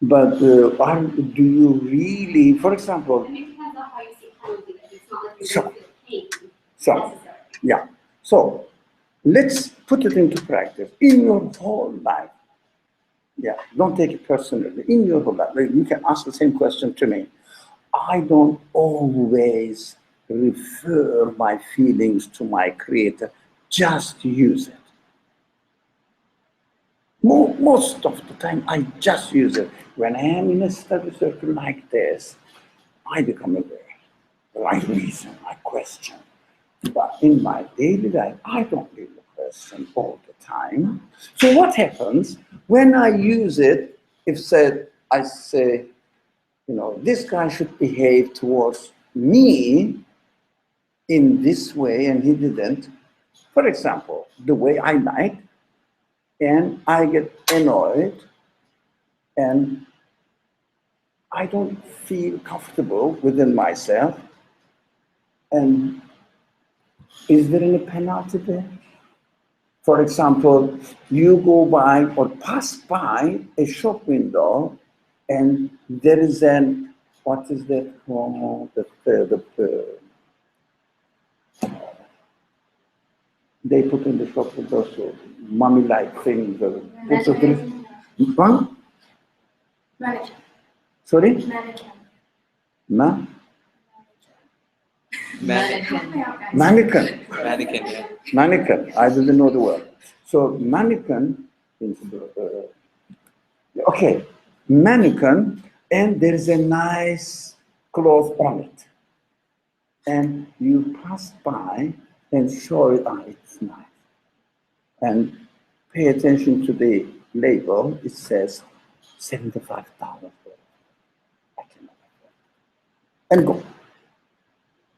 But do you really, for example, I mean, it depends on how you see penalty. It's not like you're So- going to feel pain so, necessarily. yeah. So let's put it into practice in your whole life. Yeah, don't take it personally. In your whole life, like, you can ask the same question to me. I don't always refer my feelings to my creator. Just use it. Most of the time, I just use it. When I am in a study circle like this, I become aware. I reason, I question. But in my daily life, I don't really question all the time. So what happens when I use it? If I say, this guy should behave towards me in this way, and he didn't. For example, the way I like, and I get annoyed, and I don't feel comfortable within myself, and Is there any penalty there? For example, you go by or pass by a shop window and there is an, what is that called? They put in the shop windows so mummy-like things. Huh? Mannequin. Sorry? Mannequin. Ma? Mannequin. Mannequin. Mannequin, yeah. Mannequin. I didn't know the word. So mannequin is okay. Mannequin, and there is a nice cloth on it, and you pass by and show it. Ah, it's nice. And pay attention to the label. It says $75. And go.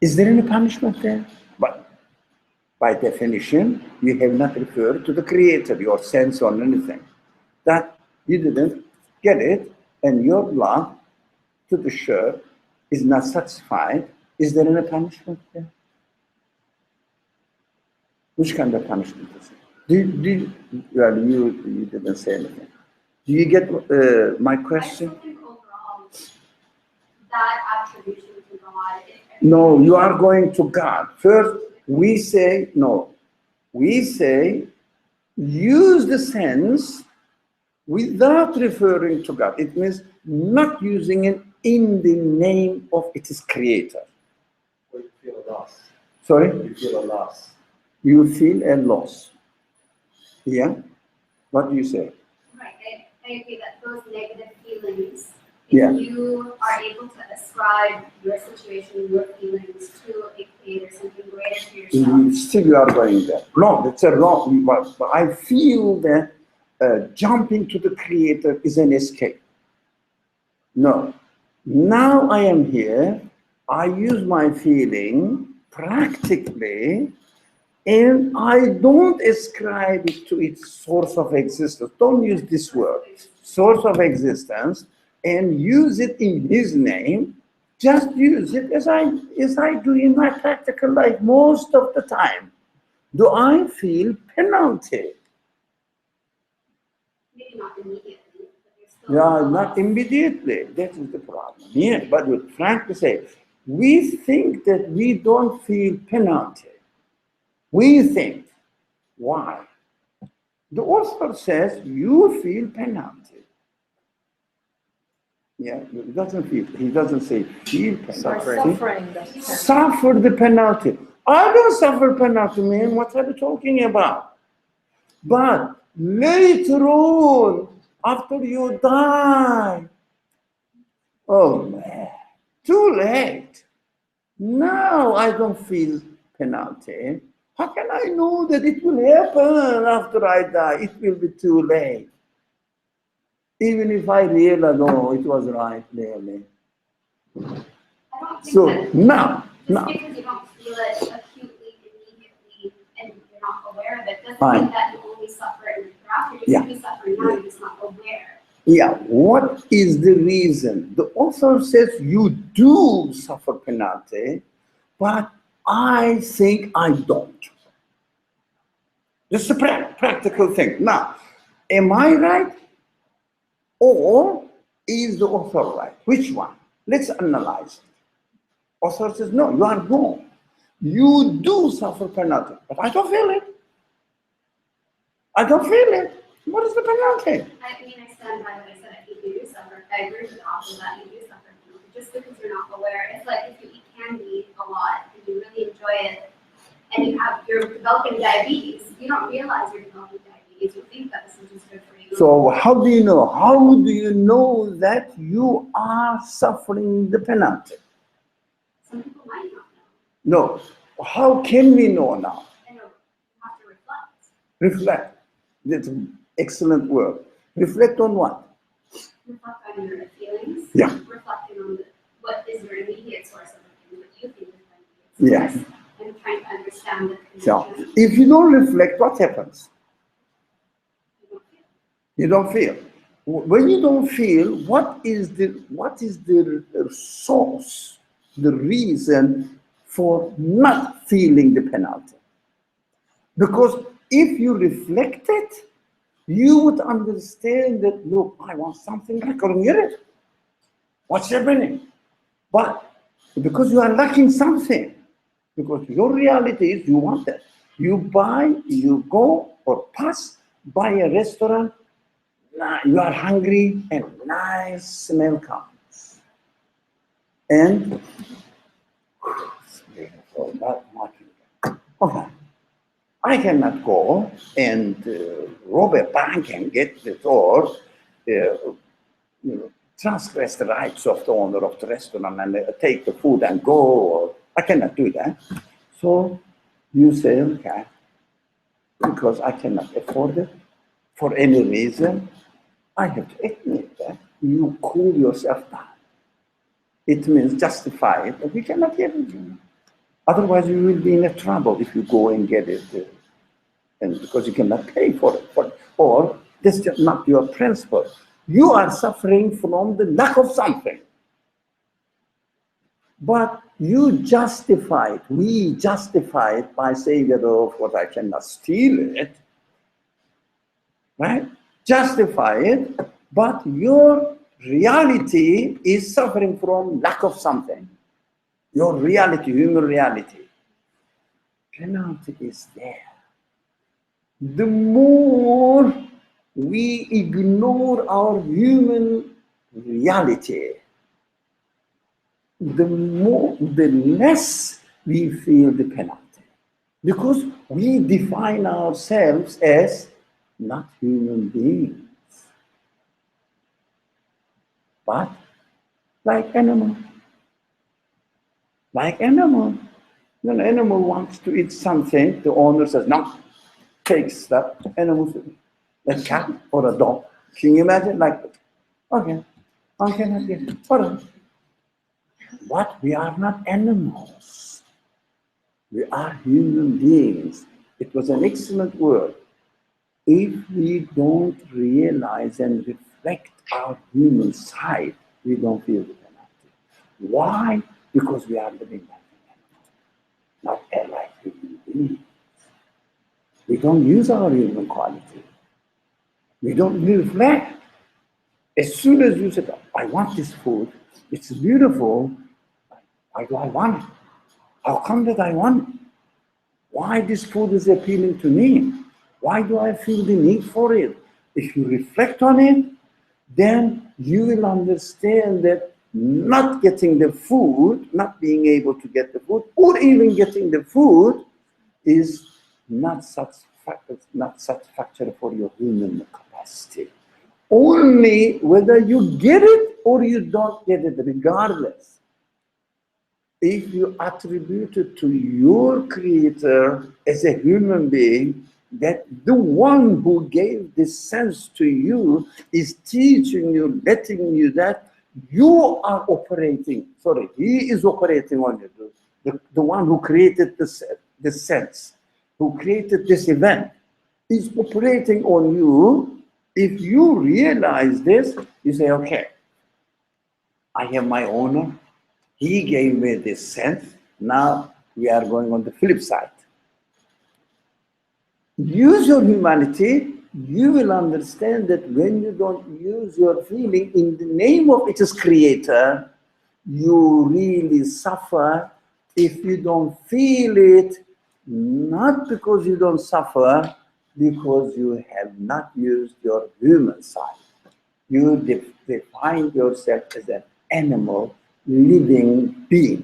Is there any punishment there? But by definition, you have not referred to the creator, your sense or anything. That you didn't get it, and your love to the shirt is not satisfied. Is there any punishment there? Which kind of punishment is it? Well, you didn't say anything. Do you get my question? I still think overall, that attribution to God. No, you are going to God. First, we say, no. We say, use the sense without referring to God. It means not using it in the name of its creator. Or you feel a loss. Sorry? You feel a loss. You feel a loss. Yeah? What do you say? Right, I agree that those negative feelings, if Yeah. you are able to ascribe your situation, your feelings to a creator, something greater to yourself. Still you are going there. No, that's a wrong. But I feel that jumping to the creator is an escape. No. Now I am here. I use my feeling practically, and I don't ascribe it to its source of existence. Don't use this word, source of existence, and use it in his name. Just use it as I do in my practical life most of the time. Do I feel penalty? Maybe not immediately, but you're still. Yeah, not immediately. That is the problem. Yeah, but with frankly say, we think that we don't feel penalty. We think. Why? The author says you feel penalty. Yeah, he doesn't say feel penalty. Suffering. Suffer the penalty. I don't suffer penalty, man. What are you talking about? But later on, after you die, oh man, too late. Now I don't feel penalty. How can I know that it will happen after I die? It will be too late. Even if I realize, oh, it was right, really. I don't think So that now, just because you don't feel it acutely, immediately, and you're not aware of it, doesn't Fine. mean that you only suffer in the after. You Yeah. can be suffering now, you're just not aware. yeah, what is the reason? The author says you do suffer penalty, but I think I don't. This is a practical thing. Now, am I right? Or is the author right? Which one? Let's analyze it. Author says, no, you are wrong. You do suffer penalty, but I don't feel it. I don't feel it. What is the penalty? I mean, I stand by what I said. I think you do suffer. I agree with the author that you do suffer. Just because you're not aware, it's like if you eat candy a lot and you really enjoy it, and you're developing diabetes, you don't realize you're developing diabetes. You think that this is just good for you. So how do you know? How do you know that you are suffering the penalty? Some people might not know. No. How can we know now? I know you have to reflect. Reflect. That's an excellent word. Reflect on what? Reflect on your feelings. Yeah. Reflecting on what is your immediate source of the thing, what you think is the Yeah. immediate source. And trying to understand the So connection. if you don't reflect, what happens? You don't feel. You don't feel. When you don't feel, what is the source, the reason for not feeling the penalty. Because if you reflect it, you would understand that, look, I want something, I couldn't get it. What's happening? But because you are lacking something, because your reality is you want it. You buy, you go or pass by a restaurant, you are hungry and nice smell comes. And it's beautiful, that much. Okay. I cannot go and rob a bank and get it or transgress the rights of the owner of the restaurant and take the food and go. Or, I cannot do that. So you say, okay, because I cannot afford it for any reason, I have to admit that you cool yourself down. It means justify it, but we cannot get it. Otherwise, you will be in a trouble if you go and get it, and because you cannot pay for it. Or this is not your principle. You are suffering from the lack of something. But you justify it, we justify it by saying that, oh, what I cannot steal it, right? Justify it, but your reality is suffering from lack of something. Your reality, human reality. Penalty is there. The more we ignore our human reality, the less we feel the penalty. Because we define ourselves as not human beings, but like animal. Like animal. When an animal wants to eat something, the owner says, no, takes that animal, a cat or a dog. Can you imagine? Like, okay, I cannot get it. All right. But we are not animals. We are human beings. It was an excellent word. If we don't realize and reflect our human side, we don't feel the penalty. Why? Because we are living like an animal, not like human beings. We don't use our human quality. We don't reflect. As soon as you said, I want this food, it's beautiful, why do I want it? How come that I want it? Why this food is appealing to me? Why do I feel the need for it? If you reflect on it, then you will understand that not getting the food, not being able to get the food, or even getting the food is not satisfactory for your human capacity. Only whether you get it or you don't get it, regardless. If you attribute it to your creator as a human being, that the one who gave this sense to you is teaching you, letting you that you are operating, he is operating on you. The one who created this sense, who created this event, is operating on you. If you realize this, you say, okay, I have my owner. He gave me this sense. Now we are going on the flip side. Use your humanity. You will understand that when you don't use your feeling in the name of its creator, you really suffer if you don't feel it, not because you don't suffer, because you have not used your human side. You define yourself as an animal, living being.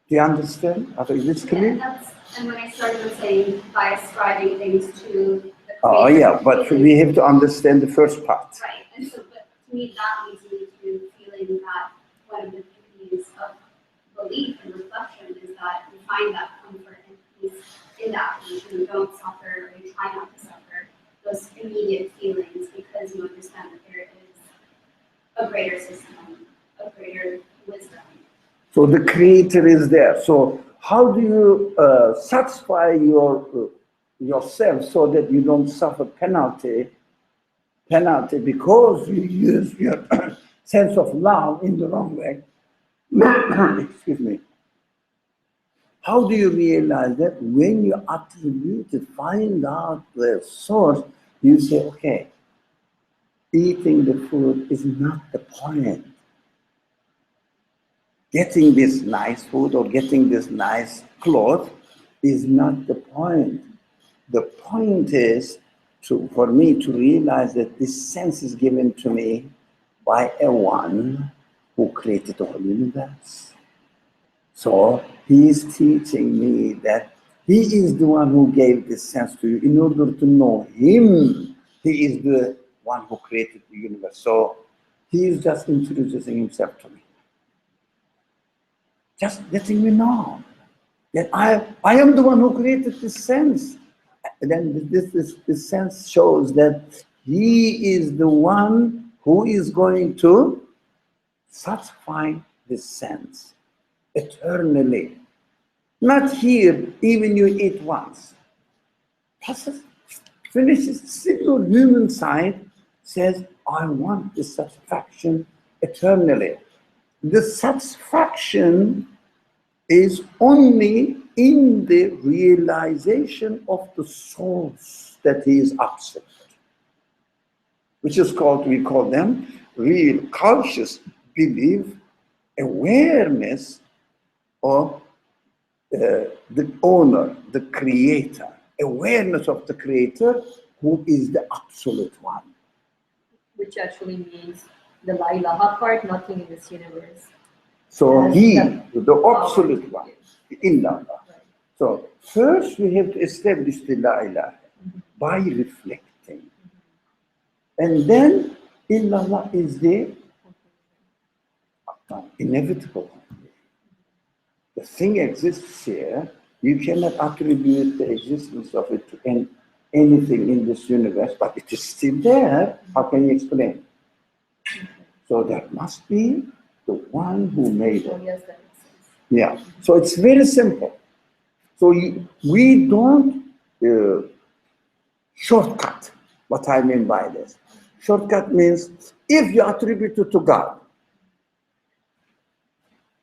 Do you understand? Is this clear? Yeah, and when I started with saying by ascribing things to the Oh creator, yeah, but we have to understand the first part. right, and so but to me that leads me to feeling that one of the beauties of belief and reflection is that you find that comfort and peace in that belief, and you don't suffer, or you try not to suffer those immediate feelings because you understand that there is a greater system, a greater wisdom. So the creator is there. So how do you satisfy yourself so that you don't suffer penalty because you use your sense of love in the wrong way? Excuse me. How do you realize that? When you attribute it, find out the source, you say, okay, eating the food is not the point. Getting this nice food or getting this nice cloth is not the point. The point is for me to realize that this sense is given to me by a one who created the whole universe. So he is teaching me that he is the one who gave this sense to you. In order to know him, he is the one who created the universe. So he is just introducing himself to me. Just letting me know that I am the one who created this sense. And then this sense shows that he is the one who is going to satisfy this sense eternally. Not here, even you eat once. Passes, finishes. Still your human side says, I want this satisfaction eternally. The satisfaction is only in the realization of the source that he is absolute, which is called, we call them real conscious belief, awareness of the owner, the creator, awareness of the creator who is the absolute one. Which actually means the La ilaha part, nothing in this universe. So As he, the the power. absolute one, illallah. Right. So first we have to establish the la ilaha by reflecting. And then illallah is the inevitable. The thing exists here. You cannot attribute the existence of it to anything in this universe, but it is still there. How can you explain? So there must be the one who made Oh, it. yes, that makes sense. Yeah. So it's very simple. So we don't shortcut. What I mean by this. Shortcut means if you attribute it to God.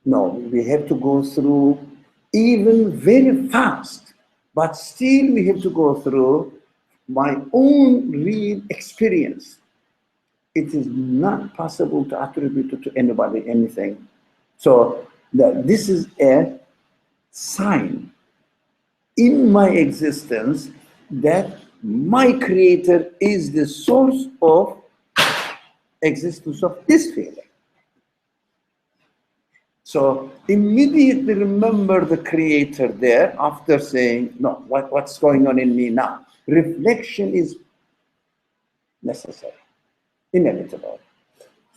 No, we have to go through even very fast, but still we have to go through my own real experience. It is not possible to attribute it to anybody, anything. So this is a sign in my existence that my creator is the source of existence of this feeling. So immediately remember the creator there after saying, no, what's going on in me now? Reflection is necessary, inevitable.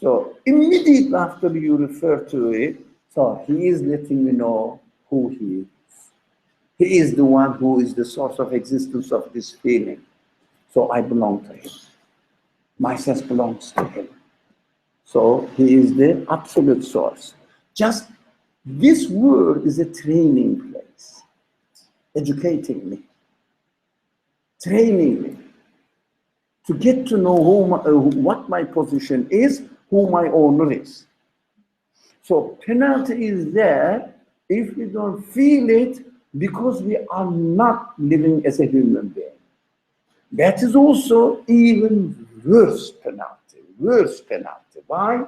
So immediately after you refer to it, so he is letting you know who he is. He is the one who is the source of existence of this feeling. So I belong to him. My sense belongs to him. So he is the absolute source. Just this word is a training place, educating me, training me to get to know what my position is, who my owner is. So penalty is there if we don't feel it because we are not living as a human being. That is also even worse penalty, worse penalty. Why?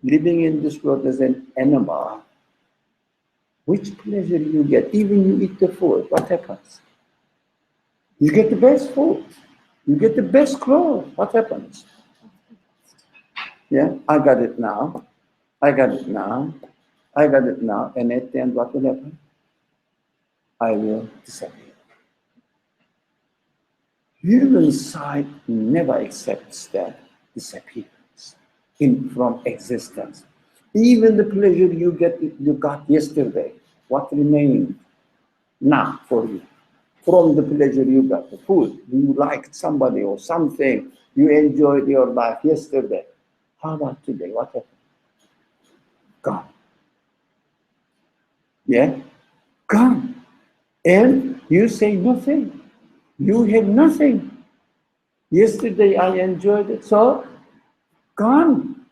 Living in this world as an animal, which pleasure you get? Even you eat the food, what happens? You get the best food. You get the best clothes. What happens? Yeah, I got it now. I got it now. I got it now. And at the end, what will happen? I will disappear. Human side never accepts that disappearance from existence. Even the pleasure you got yesterday, what remained now for you? From the pleasure you got, the food, you liked somebody or something, you enjoyed your life yesterday. How about today? What happened? Gone. Yeah? Gone. And you say nothing. You have nothing. Yesterday I enjoyed it, so gone.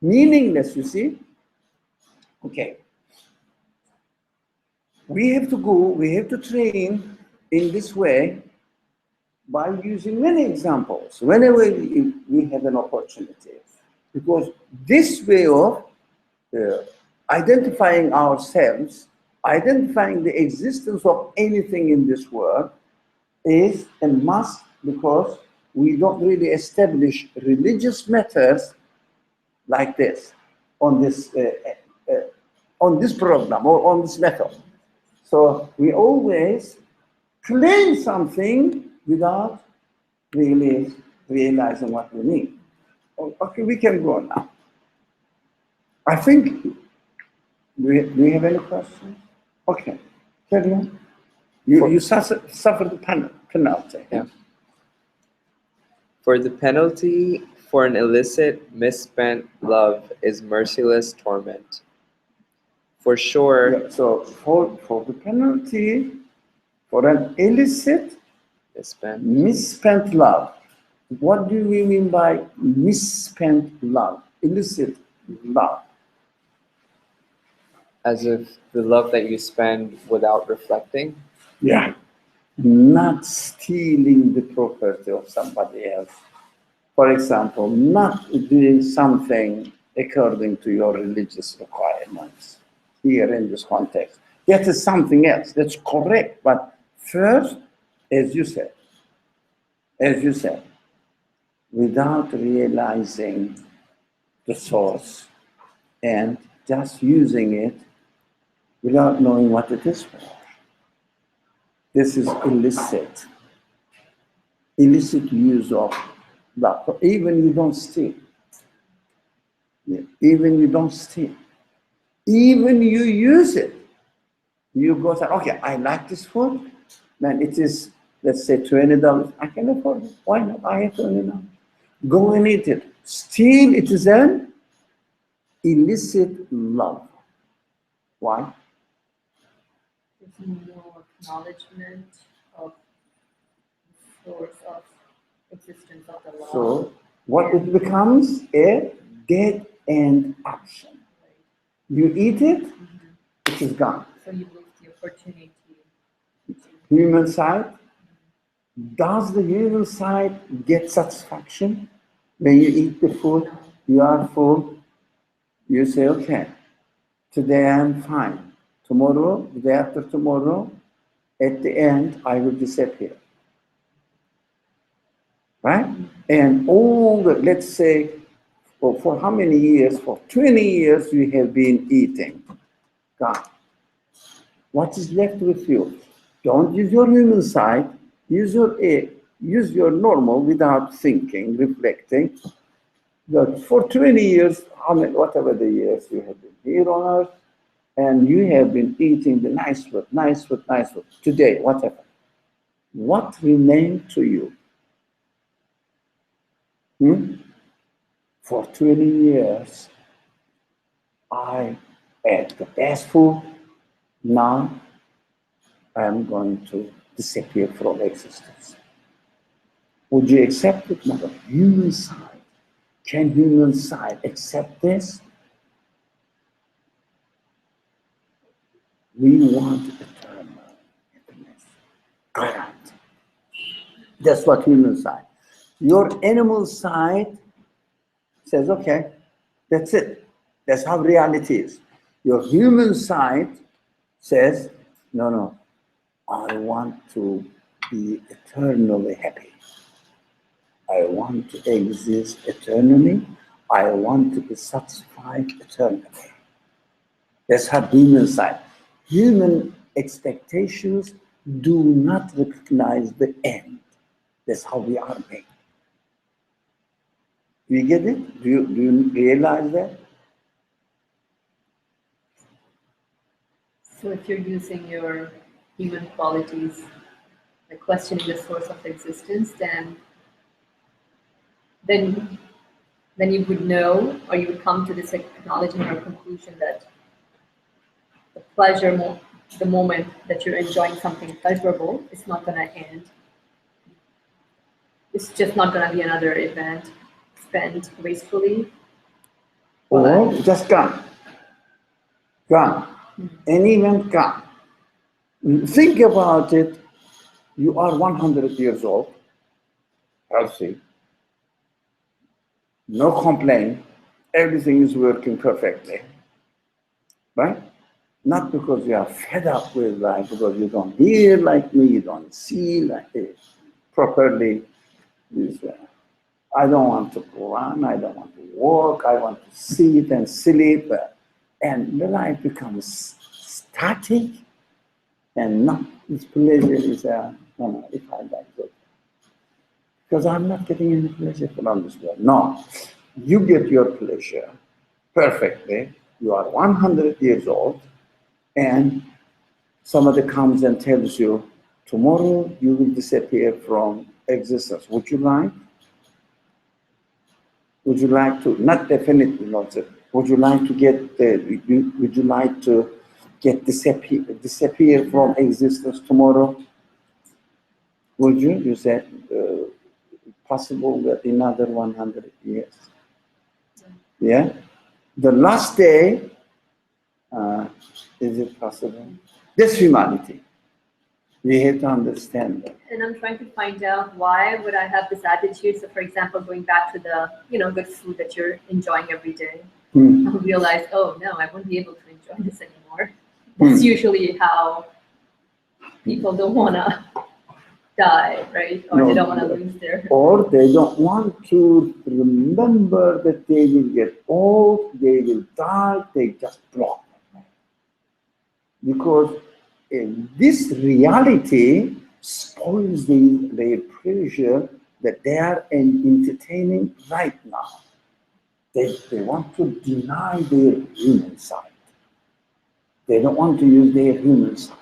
Meaningless, you see? Okay. We have to train in this way by using many examples whenever we have an opportunity. Because this way of identifying ourselves, identifying the existence of anything in this world is a must, because we don't really establish religious methods like this on this program or on this method. So we always claim something without really realizing what we need. Okay, we can go on now. I think, do we have any questions? Okay, carry on. You suffered the penalty. Yeah. For the penalty for an illicit, misspent love is merciless torment. For sure, Yeah, so for the penalty for an illicit, misspent love. What do we mean by misspent love? Illicit love. as if the love that you spend without reflecting. Yeah. Not stealing the property of somebody else. For example, not doing something according to your religious requirements here in this context. That is something else. That's correct. But first, as you said, without realizing the source and just using it without knowing what it is for. This is illicit use of love. Even you don't steal. Even you don't steal. Even you use it. You go say, okay, I like this food. Then it is, let's say, $20. I can afford it. Why not? I have $20. Go and eat it. Steal, it is an illicit love. Why? There's no acknowledgement of the source of existence of the law. So what it becomes a dead end action. You eat it, it is gone. So you lose the opportunity. Human side, does the human side get satisfaction? When you eat the food, you are full, you say, okay, today I'm fine. Tomorrow, the day after tomorrow, at the end, I will disappear. Right? And all the, let's say, for how many years? For 20 years, you have been eating. God, what is left with you? Don't use your human side. Use your normal without thinking, reflecting. But for 20 years, whatever the years you have been here on earth, and you have been eating the nice food. Today, whatever. What remained to you? For 20 years, I ate the best food. Now, I am going to disappear from existence. Would you accept it? No, human side. Can human side accept this? We want eternal happiness. Correct. That's what human side. Your animal side says, okay, that's it. That's how reality is. Your human side says, no, I want to be eternally happy. I want to exist eternally. I want to be satisfied eternally. That's how human side. Human expectations do not recognize the end. That's how we are made. Do you get it? Do you realize that? So if you're using your human qualities, like questioning the source of existence, then you would know, or you would come to this acknowledgement or conclusion that the pleasure, the moment that you're enjoying something pleasurable, it's not going to end. It's just not going to be another event spent wastefully. Or just gone. Come. Any event, come. Think about it. You are 100 years old, healthy, no complaint, everything is working perfectly, right? Not because you are fed up with life, because you don't hear like me, you don't see like it properly. I don't want to run, I don't want to walk, I want to sit and sleep. And the life becomes static and not, this pleasure is, no, if I like it. Because I'm not getting any pleasure from this world. No, you get your pleasure perfectly. You are 100 years old, and somebody comes and tells you, tomorrow you will disappear from existence. Would you like? Would you like to, not definitely not, would you like to get, would you like to get disappear from existence tomorrow? Would you? You said, possible that another 100 years. Yeah? The last day, is it possible? That's humanity. We have to understand that. And I'm trying to find out why would I have this attitude. So, for example, going back to the good food that you're enjoying every day, I would realize, oh no, I won't be able to enjoy this anymore. That's usually how people don't wanna die, right? Or No, they don't wanna lose their. Or they don't want to remember that they will get old, they will die, they just block. Because this reality spoils their pleasure that they are entertaining right now. They want to deny their human side. They don't want to use their human side.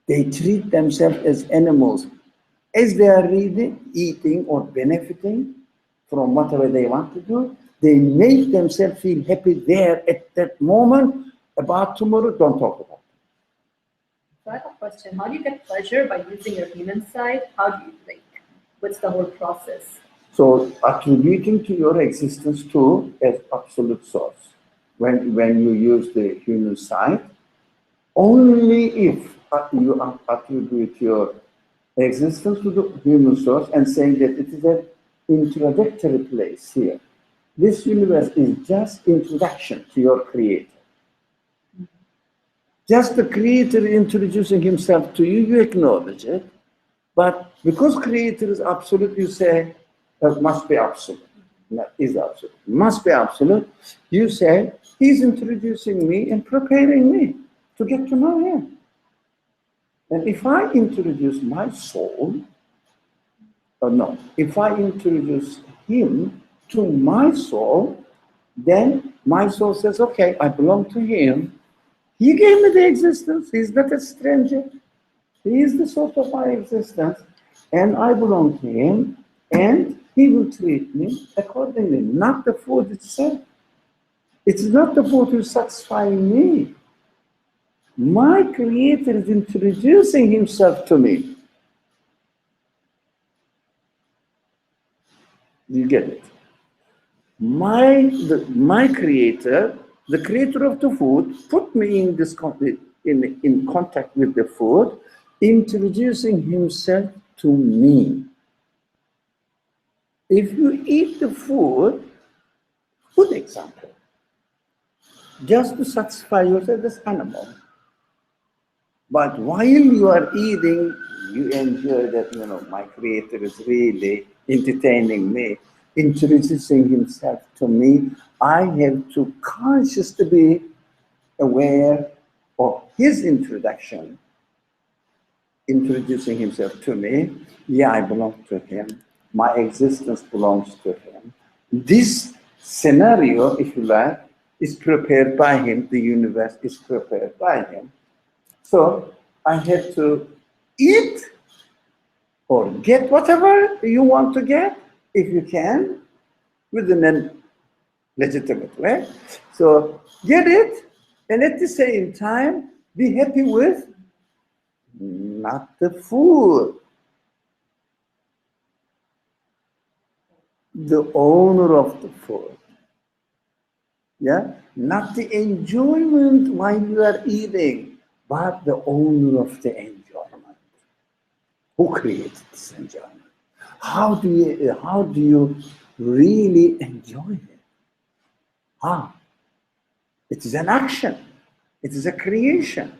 They treat themselves as animals. As they are eating or benefiting from whatever they want to do, they make themselves feel happy there at that moment. About tomorrow, don't talk about it. So I have a question. How do you get pleasure by using your human side? How do you what's the whole process? So attributing to your existence to as absolute source. When you use the human side, only if you attribute your existence to the human source and saying that it is an introductory place here. This universe is just introduction to your creator. Just the creator introducing himself to you, you acknowledge it. But because creator is absolute, you say, that must be absolute. That is absolute. Must be absolute. You say, he's introducing me and preparing me to get to know him. And if I introduce my soul, or no, if I introduce him to my soul, then my soul says, okay, I belong to him. He gave me the existence. He's not a stranger. He is the source of my existence. And I belong to him. And he will treat me accordingly, not the food itself. It's not the food who's satisfying me. My creator is introducing himself to me. You get it? My creator, the creator of the food, put me in this in contact with the food, introducing himself to me. If you eat the food, good example, just to satisfy yourself as animal. But while you are eating, you enjoy that, my creator is really entertaining me, introducing himself to me. I have to consciously be aware of his introduction, introducing himself to me. Yeah, I belong to him. My existence belongs to him. This scenario, if you like, is prepared by him. The universe is prepared by him. So I have to eat or get whatever you want to get, if you can, within a legitimate way. So get it, and at the same time, be happy with not the food, the owner of the food. Yeah, not the enjoyment while you are eating, but the owner of the enjoyment. Who created this enjoyment? How do you really enjoy it? Ah, it is an action. It is a creation.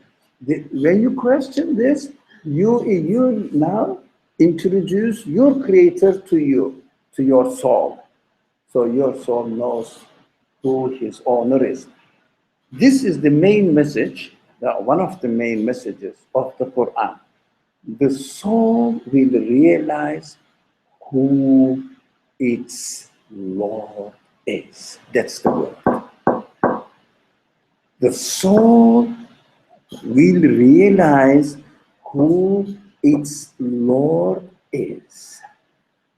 When you question this, you now introduce your creator to you, to your soul. So your soul knows who his owner is. This is the main message, one of the main messages of the Quran. The soul will realize who its Lord is. That's the word. The soul will realize who its Lord is.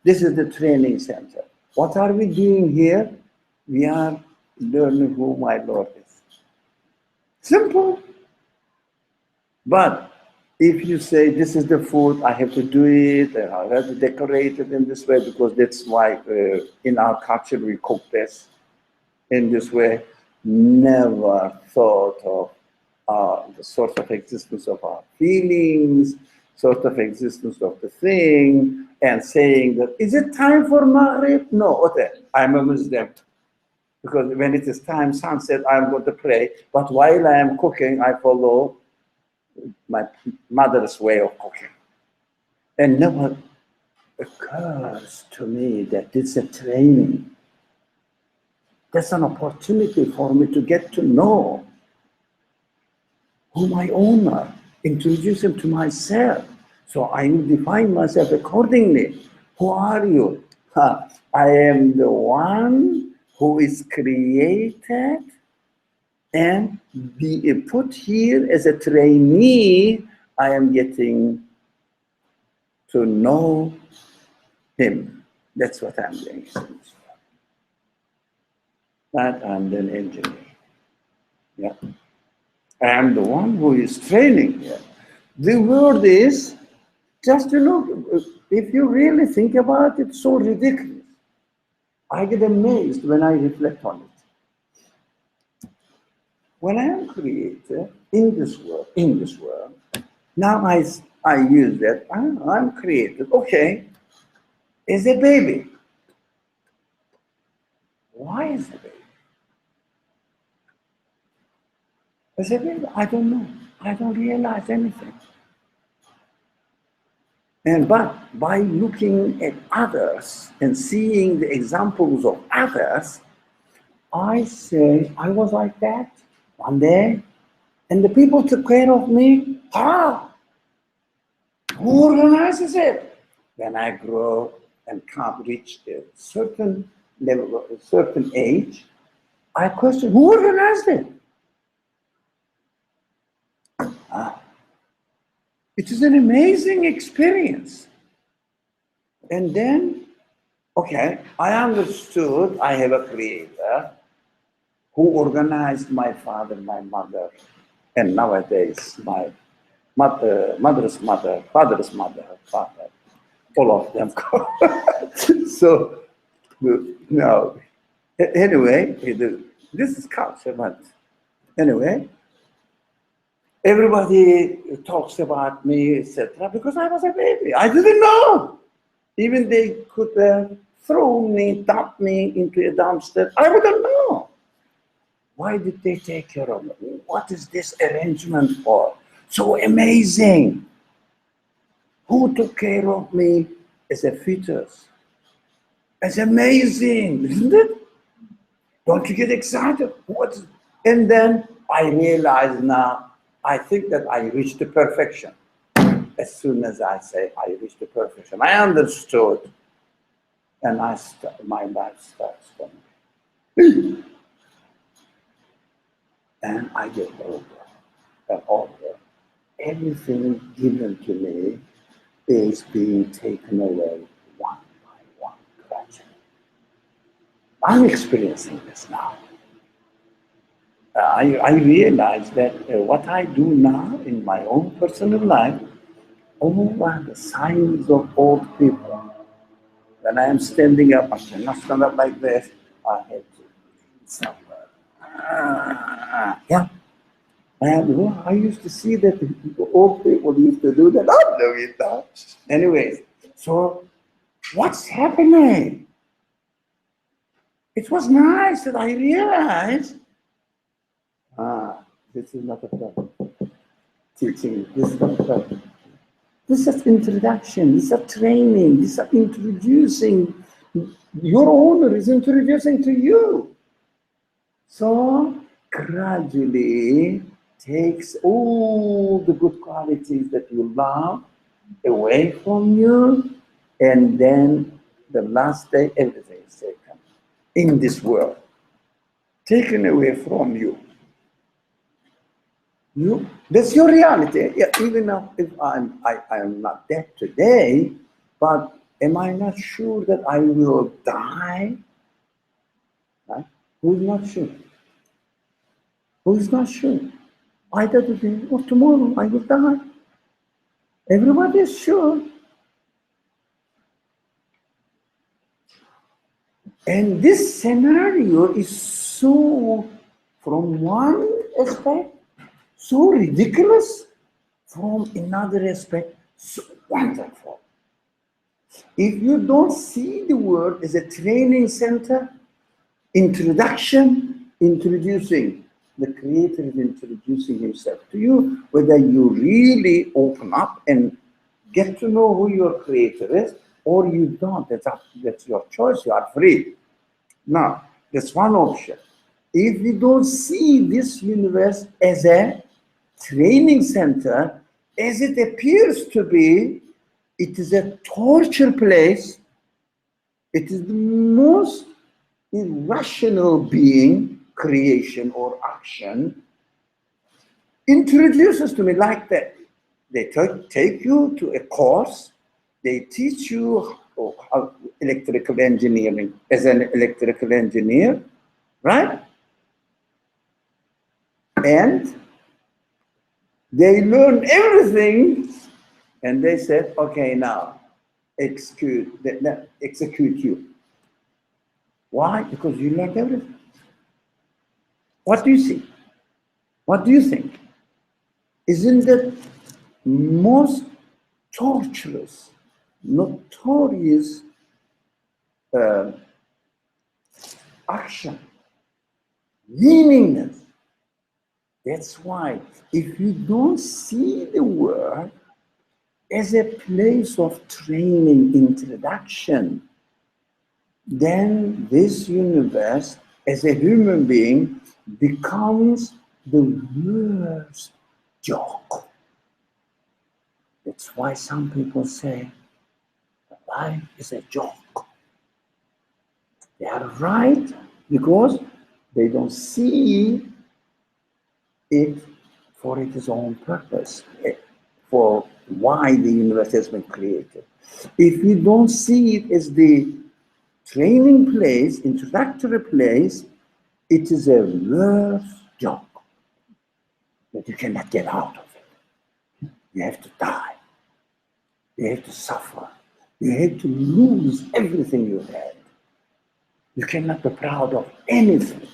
This is the training center. What are we doing here? We are learning who my Lord is. Simple. But if you say, this is the food, I have to do it, I have to decorate it in this way, because that's why in our culture we cook this in this way, never thought of the sort of existence of our feelings, sort of existence of the thing, and saying that, is it time for Maghrib? No, okay, I'm a Muslim. Because when it is time, sunset, I'm going to pray. But while I am cooking, I follow my mother's way of cooking. And never occurs to me that it's a training. That's an opportunity for me to get to know who my owner, introduce him to myself. So I will define myself accordingly. Who are you? I am the one who is created and be put here as a trainee. I am getting to know him. That's what I'm doing. That I'm an engineer. Yeah. I am the one who is training here. The word is, just if you really think about it, so ridiculous. I get amazed when I reflect on it. When I am creator in this world, now I use that, I'm created, okay, as a baby. Why is a baby? As a baby, I don't know. I don't realize anything. But by looking at others and seeing the examples of others, I say, I was like that one day, and the people took care of me. Who organizes it? When I grow and can't reach a certain level, a certain age, I question, who organized it? It is an amazing experience. And then, okay, I understood I have a creator who organized my father, my mother, and nowadays my mother's mother, father's mother, father, all of them. So, no. Anyway, this is culture, but anyway, everybody talks about me, etc., because I was a baby. I didn't know. Even they could throw me, dump me into a dumpster. I wouldn't know. Why did they take care of me? What is this arrangement for? So amazing. Who took care of me as a fetus? It's amazing, isn't it? Don't you get excited? And then I realize now, I think that I reached the perfection. As soon as I say I reached the perfection, I understood, and my life starts coming. And I get older and older. Everything given to me is being taken away one by one, gradually. I'm experiencing this now. I realize that what I do now in my own personal life, all are the signs of old people. When I am standing up, I cannot stand up like this. I have to somewhere. Yeah. And well, I used to see that old people used to do that. I know it now. Anyways, so what's happening? It was nice that I realized, this is not a problem. Teaching, this is not a problem. This is introduction, this is training, this is introducing. Your owner is introducing to you. So gradually takes all the good qualities that you love away from you, and then the last day everything is taken in this world, taken away from you. That's your reality. Yeah, even if I am not dead today, but am I not sure that I will die? Right? Who's not sure? Who's not sure? Either today or tomorrow I will die. Everybody is sure. And this scenario is so, from one aspect, so ridiculous, from another aspect, so wonderful. If you don't see the world as a training center, introducing, the Creator is introducing himself to you, whether you really open up and get to know who your Creator is, or you don't, that's your choice, you are free. Now, that's one option. If you don't see this universe as a training center, as it appears to be, it is a torture place. It is the most irrational being, creation or action, introduces to me like that. They take you to a course, they teach you how electrical engineering as an electrical engineer, right? And they learn everything, and they said, okay, now execute you. Why? Because you learned everything. What do you see? What do you think? Isn't that most torturous, notorious action? Meaningless. That's why if you don't see the world as a place of training, introduction, then this universe, as a human being, becomes the worst joke. That's why some people say life is a joke. They are right because they don't see it for its own purpose, for why the universe has been created. If you don't see it as the training place, introductory place, it is a worse joke that you cannot get out of it. You have to die. You have to suffer. You have to lose everything you had. You cannot be proud of anything.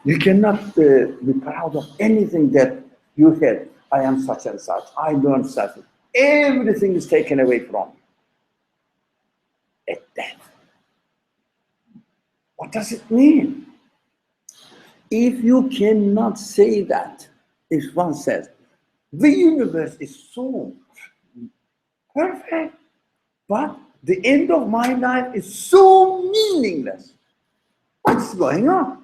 You cannot be proud of anything that you had. I am such and such. I learned such. Everything is taken away from you at death. What does it mean? If you cannot say that, if one says, the universe is so perfect, but the end of my life is so meaningless. What's going on?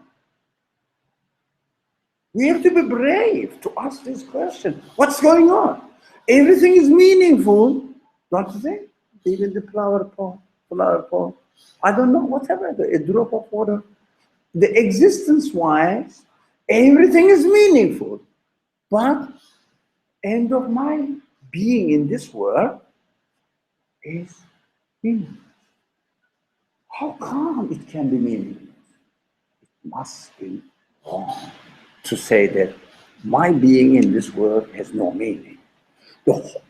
We have to be brave to ask this question. What's going on? Everything is meaningful, don't you think? Even the flower pot. I don't know, whatever, a drop of water. The existence-wise, everything is meaningful. But end of my being in this world is meaningless. How come it can be meaningless? It must be wrong to say that my being in this world has no meaning.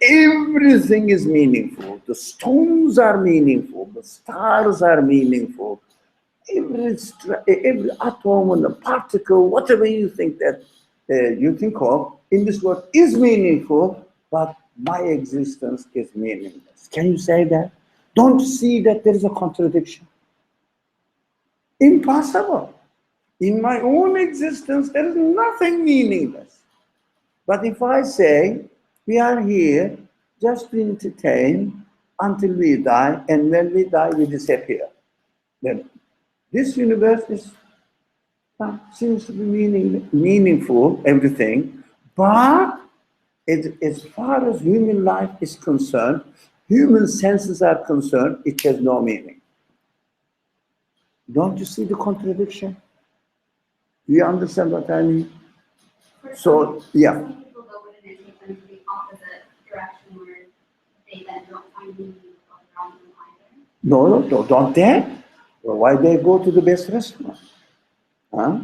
Everything is meaningful. The stones are meaningful. The stars are meaningful. every atom and a particle, whatever you think that you think of in this world is meaningful, but my existence is meaningless. Can you say that? Don't see that there is a contradiction? Impossible. In my own existence, there is nothing meaningless. But if I say, we are here just to entertain until we die, and when we die, we disappear, then this universe seems to be meaningful, everything, but as far as human life is concerned, human senses are concerned, it has no meaning. Don't you see the contradiction? Do you understand what I mean? So, yeah. Some people go in and take them to the opposite direction where they then don't find meaning around them either. No, don't they? Well, why they go to the best restaurant? Huh?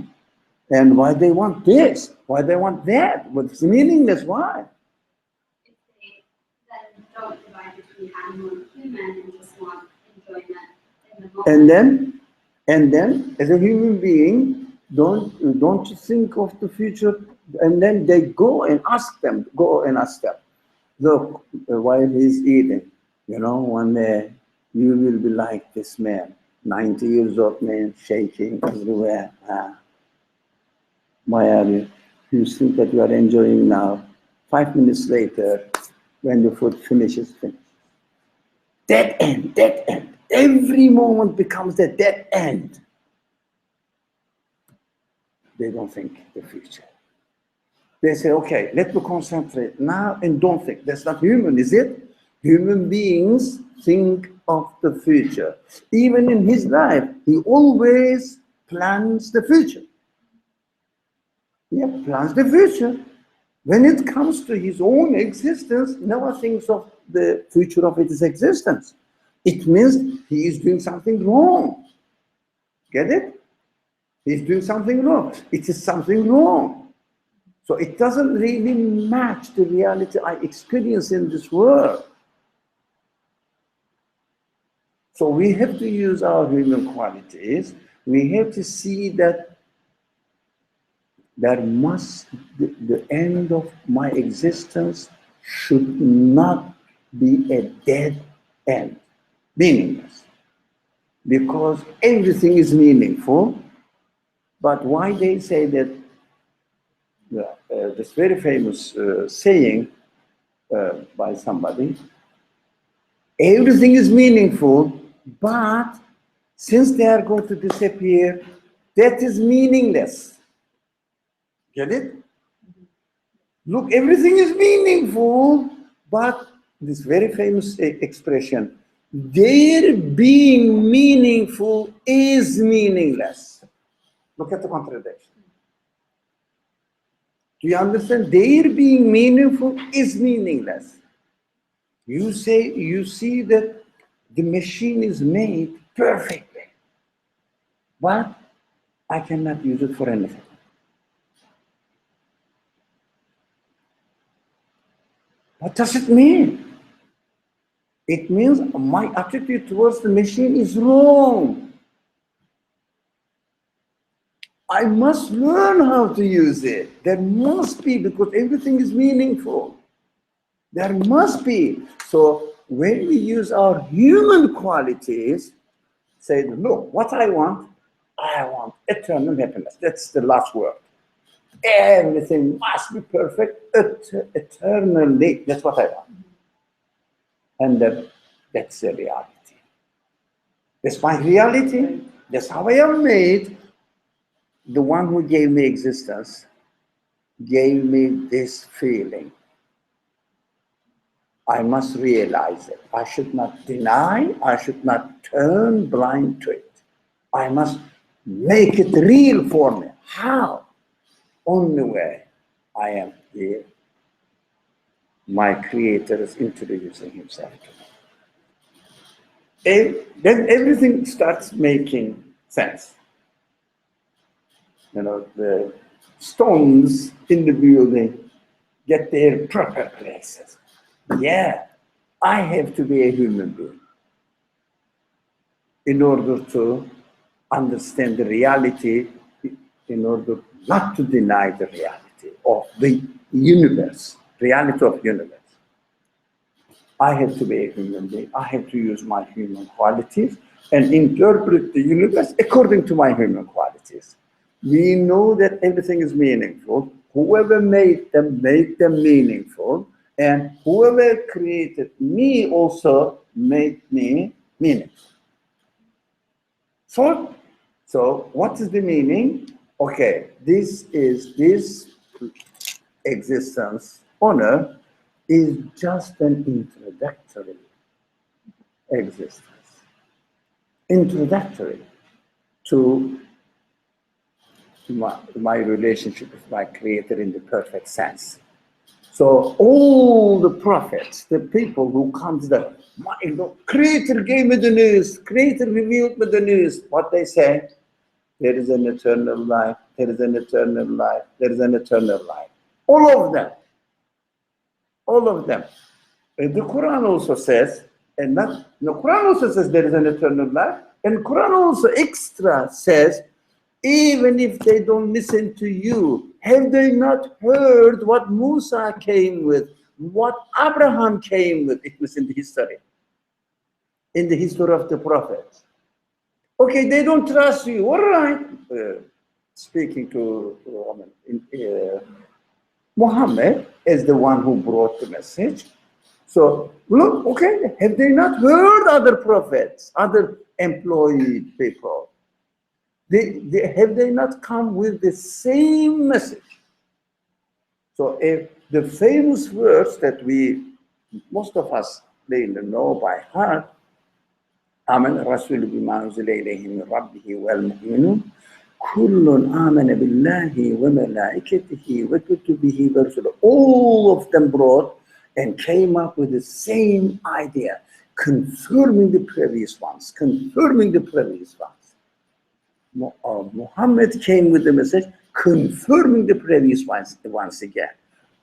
And why they want this? Why they want that? Well, it's meaningless. Why? If they then don't divide between animal and human and just want enjoyment in the moment. And then, as a human being, don't you think of the future? And then they go and ask them. Look, while he's eating, one day you will be like this man, 90 years old man, shaking everywhere. Why are you? You think that you are enjoying now. 5 minutes later, when the food finishes. Dead end. Every moment becomes a dead end. They don't think the future. They say, okay, let me concentrate now and don't think. That's not human, is it? Human beings think of the future. Even in his life, he always plans the future. He plans the future. When it comes to his own existence, he never thinks of the future of his existence. It means he is doing something wrong. Get it? He's doing something wrong. It is something wrong. So it doesn't really match the reality I experience in this world. So we have to use our human qualities. We have to see that the end of my existence should not be a dead end, meaningless. Because everything is meaningful, but why they say that, this very famous saying by somebody, everything is meaningful, but since they are going to disappear, that is meaningless. Get it? Look, everything is meaningful, but this very famous expression, their being meaningful is meaningless. Look at the contradiction. Do you understand? Their being meaningful is meaningless. You see that the machine is made perfectly, but I cannot use it for anything. What does it mean? It means my attitude towards the machine is wrong. I must learn how to use it. There must be, because everything is meaningful. There must be. So when we use our human qualities, say, look, what I want eternal happiness. That's the last word. Everything must be perfect eternally. That's what I want. And that's the reality. That's my reality. That's how I am made. The one who gave me existence gave me this feeling. I must realize it. I should not deny. I should not turn blind to it. I must make it real for me. How? Only way I am here. My Creator is introducing himself to me. Then everything starts making sense. The stones in the building get their proper places. Yeah, I have to be a human being in order to understand the reality in order not to deny the reality of the universe, reality of universe. I have to be a human being. I have to use my human qualities and interpret the universe according to my human qualities. We know that everything is meaningful. Whoever made them meaningful. And whoever created me also made me meaningful. So what is the meaning? Okay, this existence on earth is just an introductory existence. Introductory to my relationship with my Creator in the perfect sense. So all the prophets, the people who come to the Creator gave me the news, Creator revealed me the news, what they say, there is an eternal life, there is an eternal life, there is an eternal life. All of them. All of them. And the Quran also says, the Quran also says there is an eternal life, and Quran also extra says, even if they don't listen to you, have they not heard what Musa came with, what Abraham came with? It was in the history of the prophets. Okay, they don't trust you. All right. Speaking to Muhammad is the one who brought the message. So, look, okay, have they not heard other prophets, other employed people? Have they not come with the same message? So, if the famous verse that most of us know by heart, آمن الرسول بما أنزل إليه من ربه والمؤمنون كل آمن بالله وملائكته وكتبه ورسله. All of them brought and came up with the same idea, confirming the previous ones. Muhammad came with the message, confirming the previous ones once again.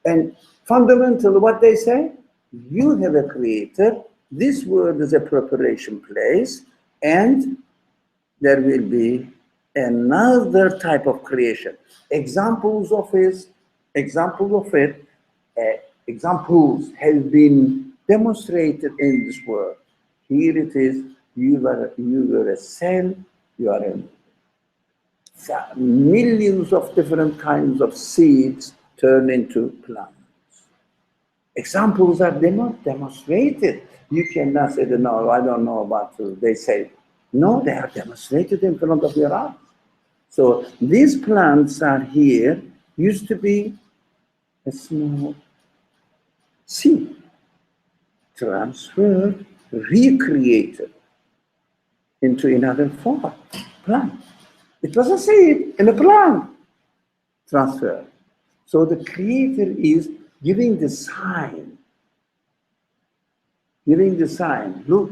And fundamentally, what they say, you have a creator, this world is a preparation place, and there will be another type of creation. Examples have been demonstrated in this world. Here it is, you were a cell, you are millions of different kinds of seeds turn into plants. Examples are demonstrated. You cannot say, no, I don't know about it. They say, no, they are demonstrated in front of your eyes. So these plants are here, used to be a small seed, transferred, recreated into another form, plant. It was a seed in a plant, transferred. So the Creator is giving the sign, look,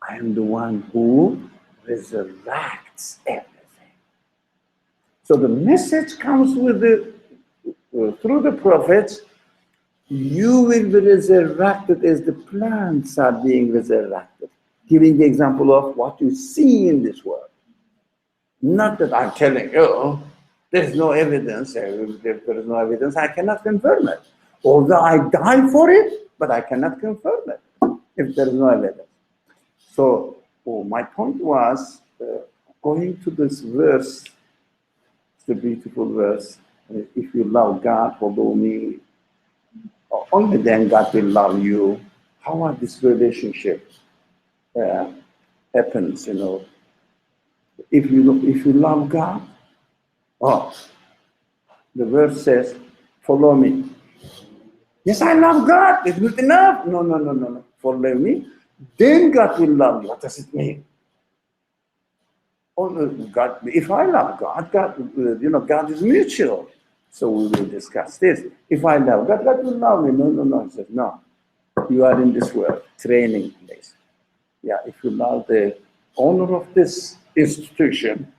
I am the one who resurrects everything. So the message comes through the prophets, you will be resurrected as the plants are being resurrected, giving the example of what you see in this world. Not that I'm telling you, there's no evidence. If there is no evidence, I cannot confirm it. Although I die for it, but I cannot confirm it if there is no evidence. So my point was, going to this verse, it's a beautiful verse. If you love God, follow me, only then God will love you. How are this relationship happens, If you love God, the verse says, follow me. Yes, I love God. It's not enough. No. Follow me. Then God will love you. What does it mean? God, if I love God, God is mutual. So we will discuss this. If I love God, God will love me. No. He says, no. You are in this world, training place. Yeah, if you love the owner of this institution,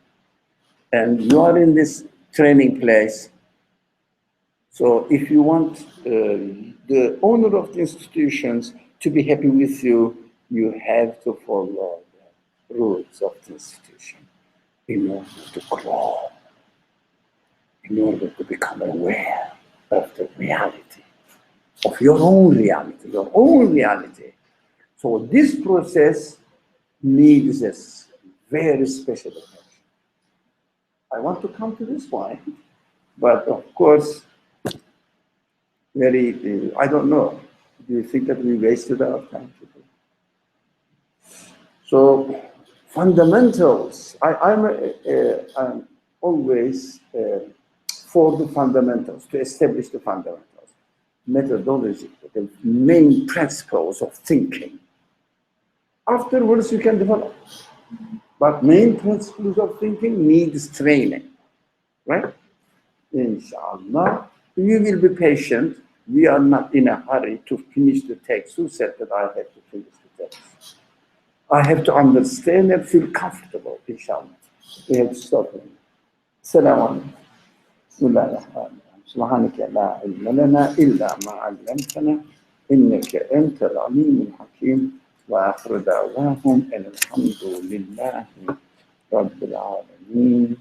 and you are in this training place, so if you want the owner of the institutions to be happy with you, you have to follow the rules of the institution. in order to grow, in order to become aware of the reality, of your own reality, your own reality. So this process needs a very special attention. I want to come to this point, but of course, I don't know. Do you think that we wasted our time today? So, fundamentals. I'm always for the fundamentals, to establish the fundamentals, methodology, the main principles of thinking. Afterwards, you can develop. But main principles of thinking needs training, right? Inshallah, you will be patient. We are not in a hurry to finish the text. Who said that I have to finish the text? I have to understand and feel comfortable, inshallah. We have to stop. Assalamu alaikum. Bismillah ar-Rahman ar-Rahim. Subhanaka la ilma lana illa ma 'allamtana innaka anta al-'alim al-hakim wa akhiru da'wahum alhamdulillahi rabbil alamin.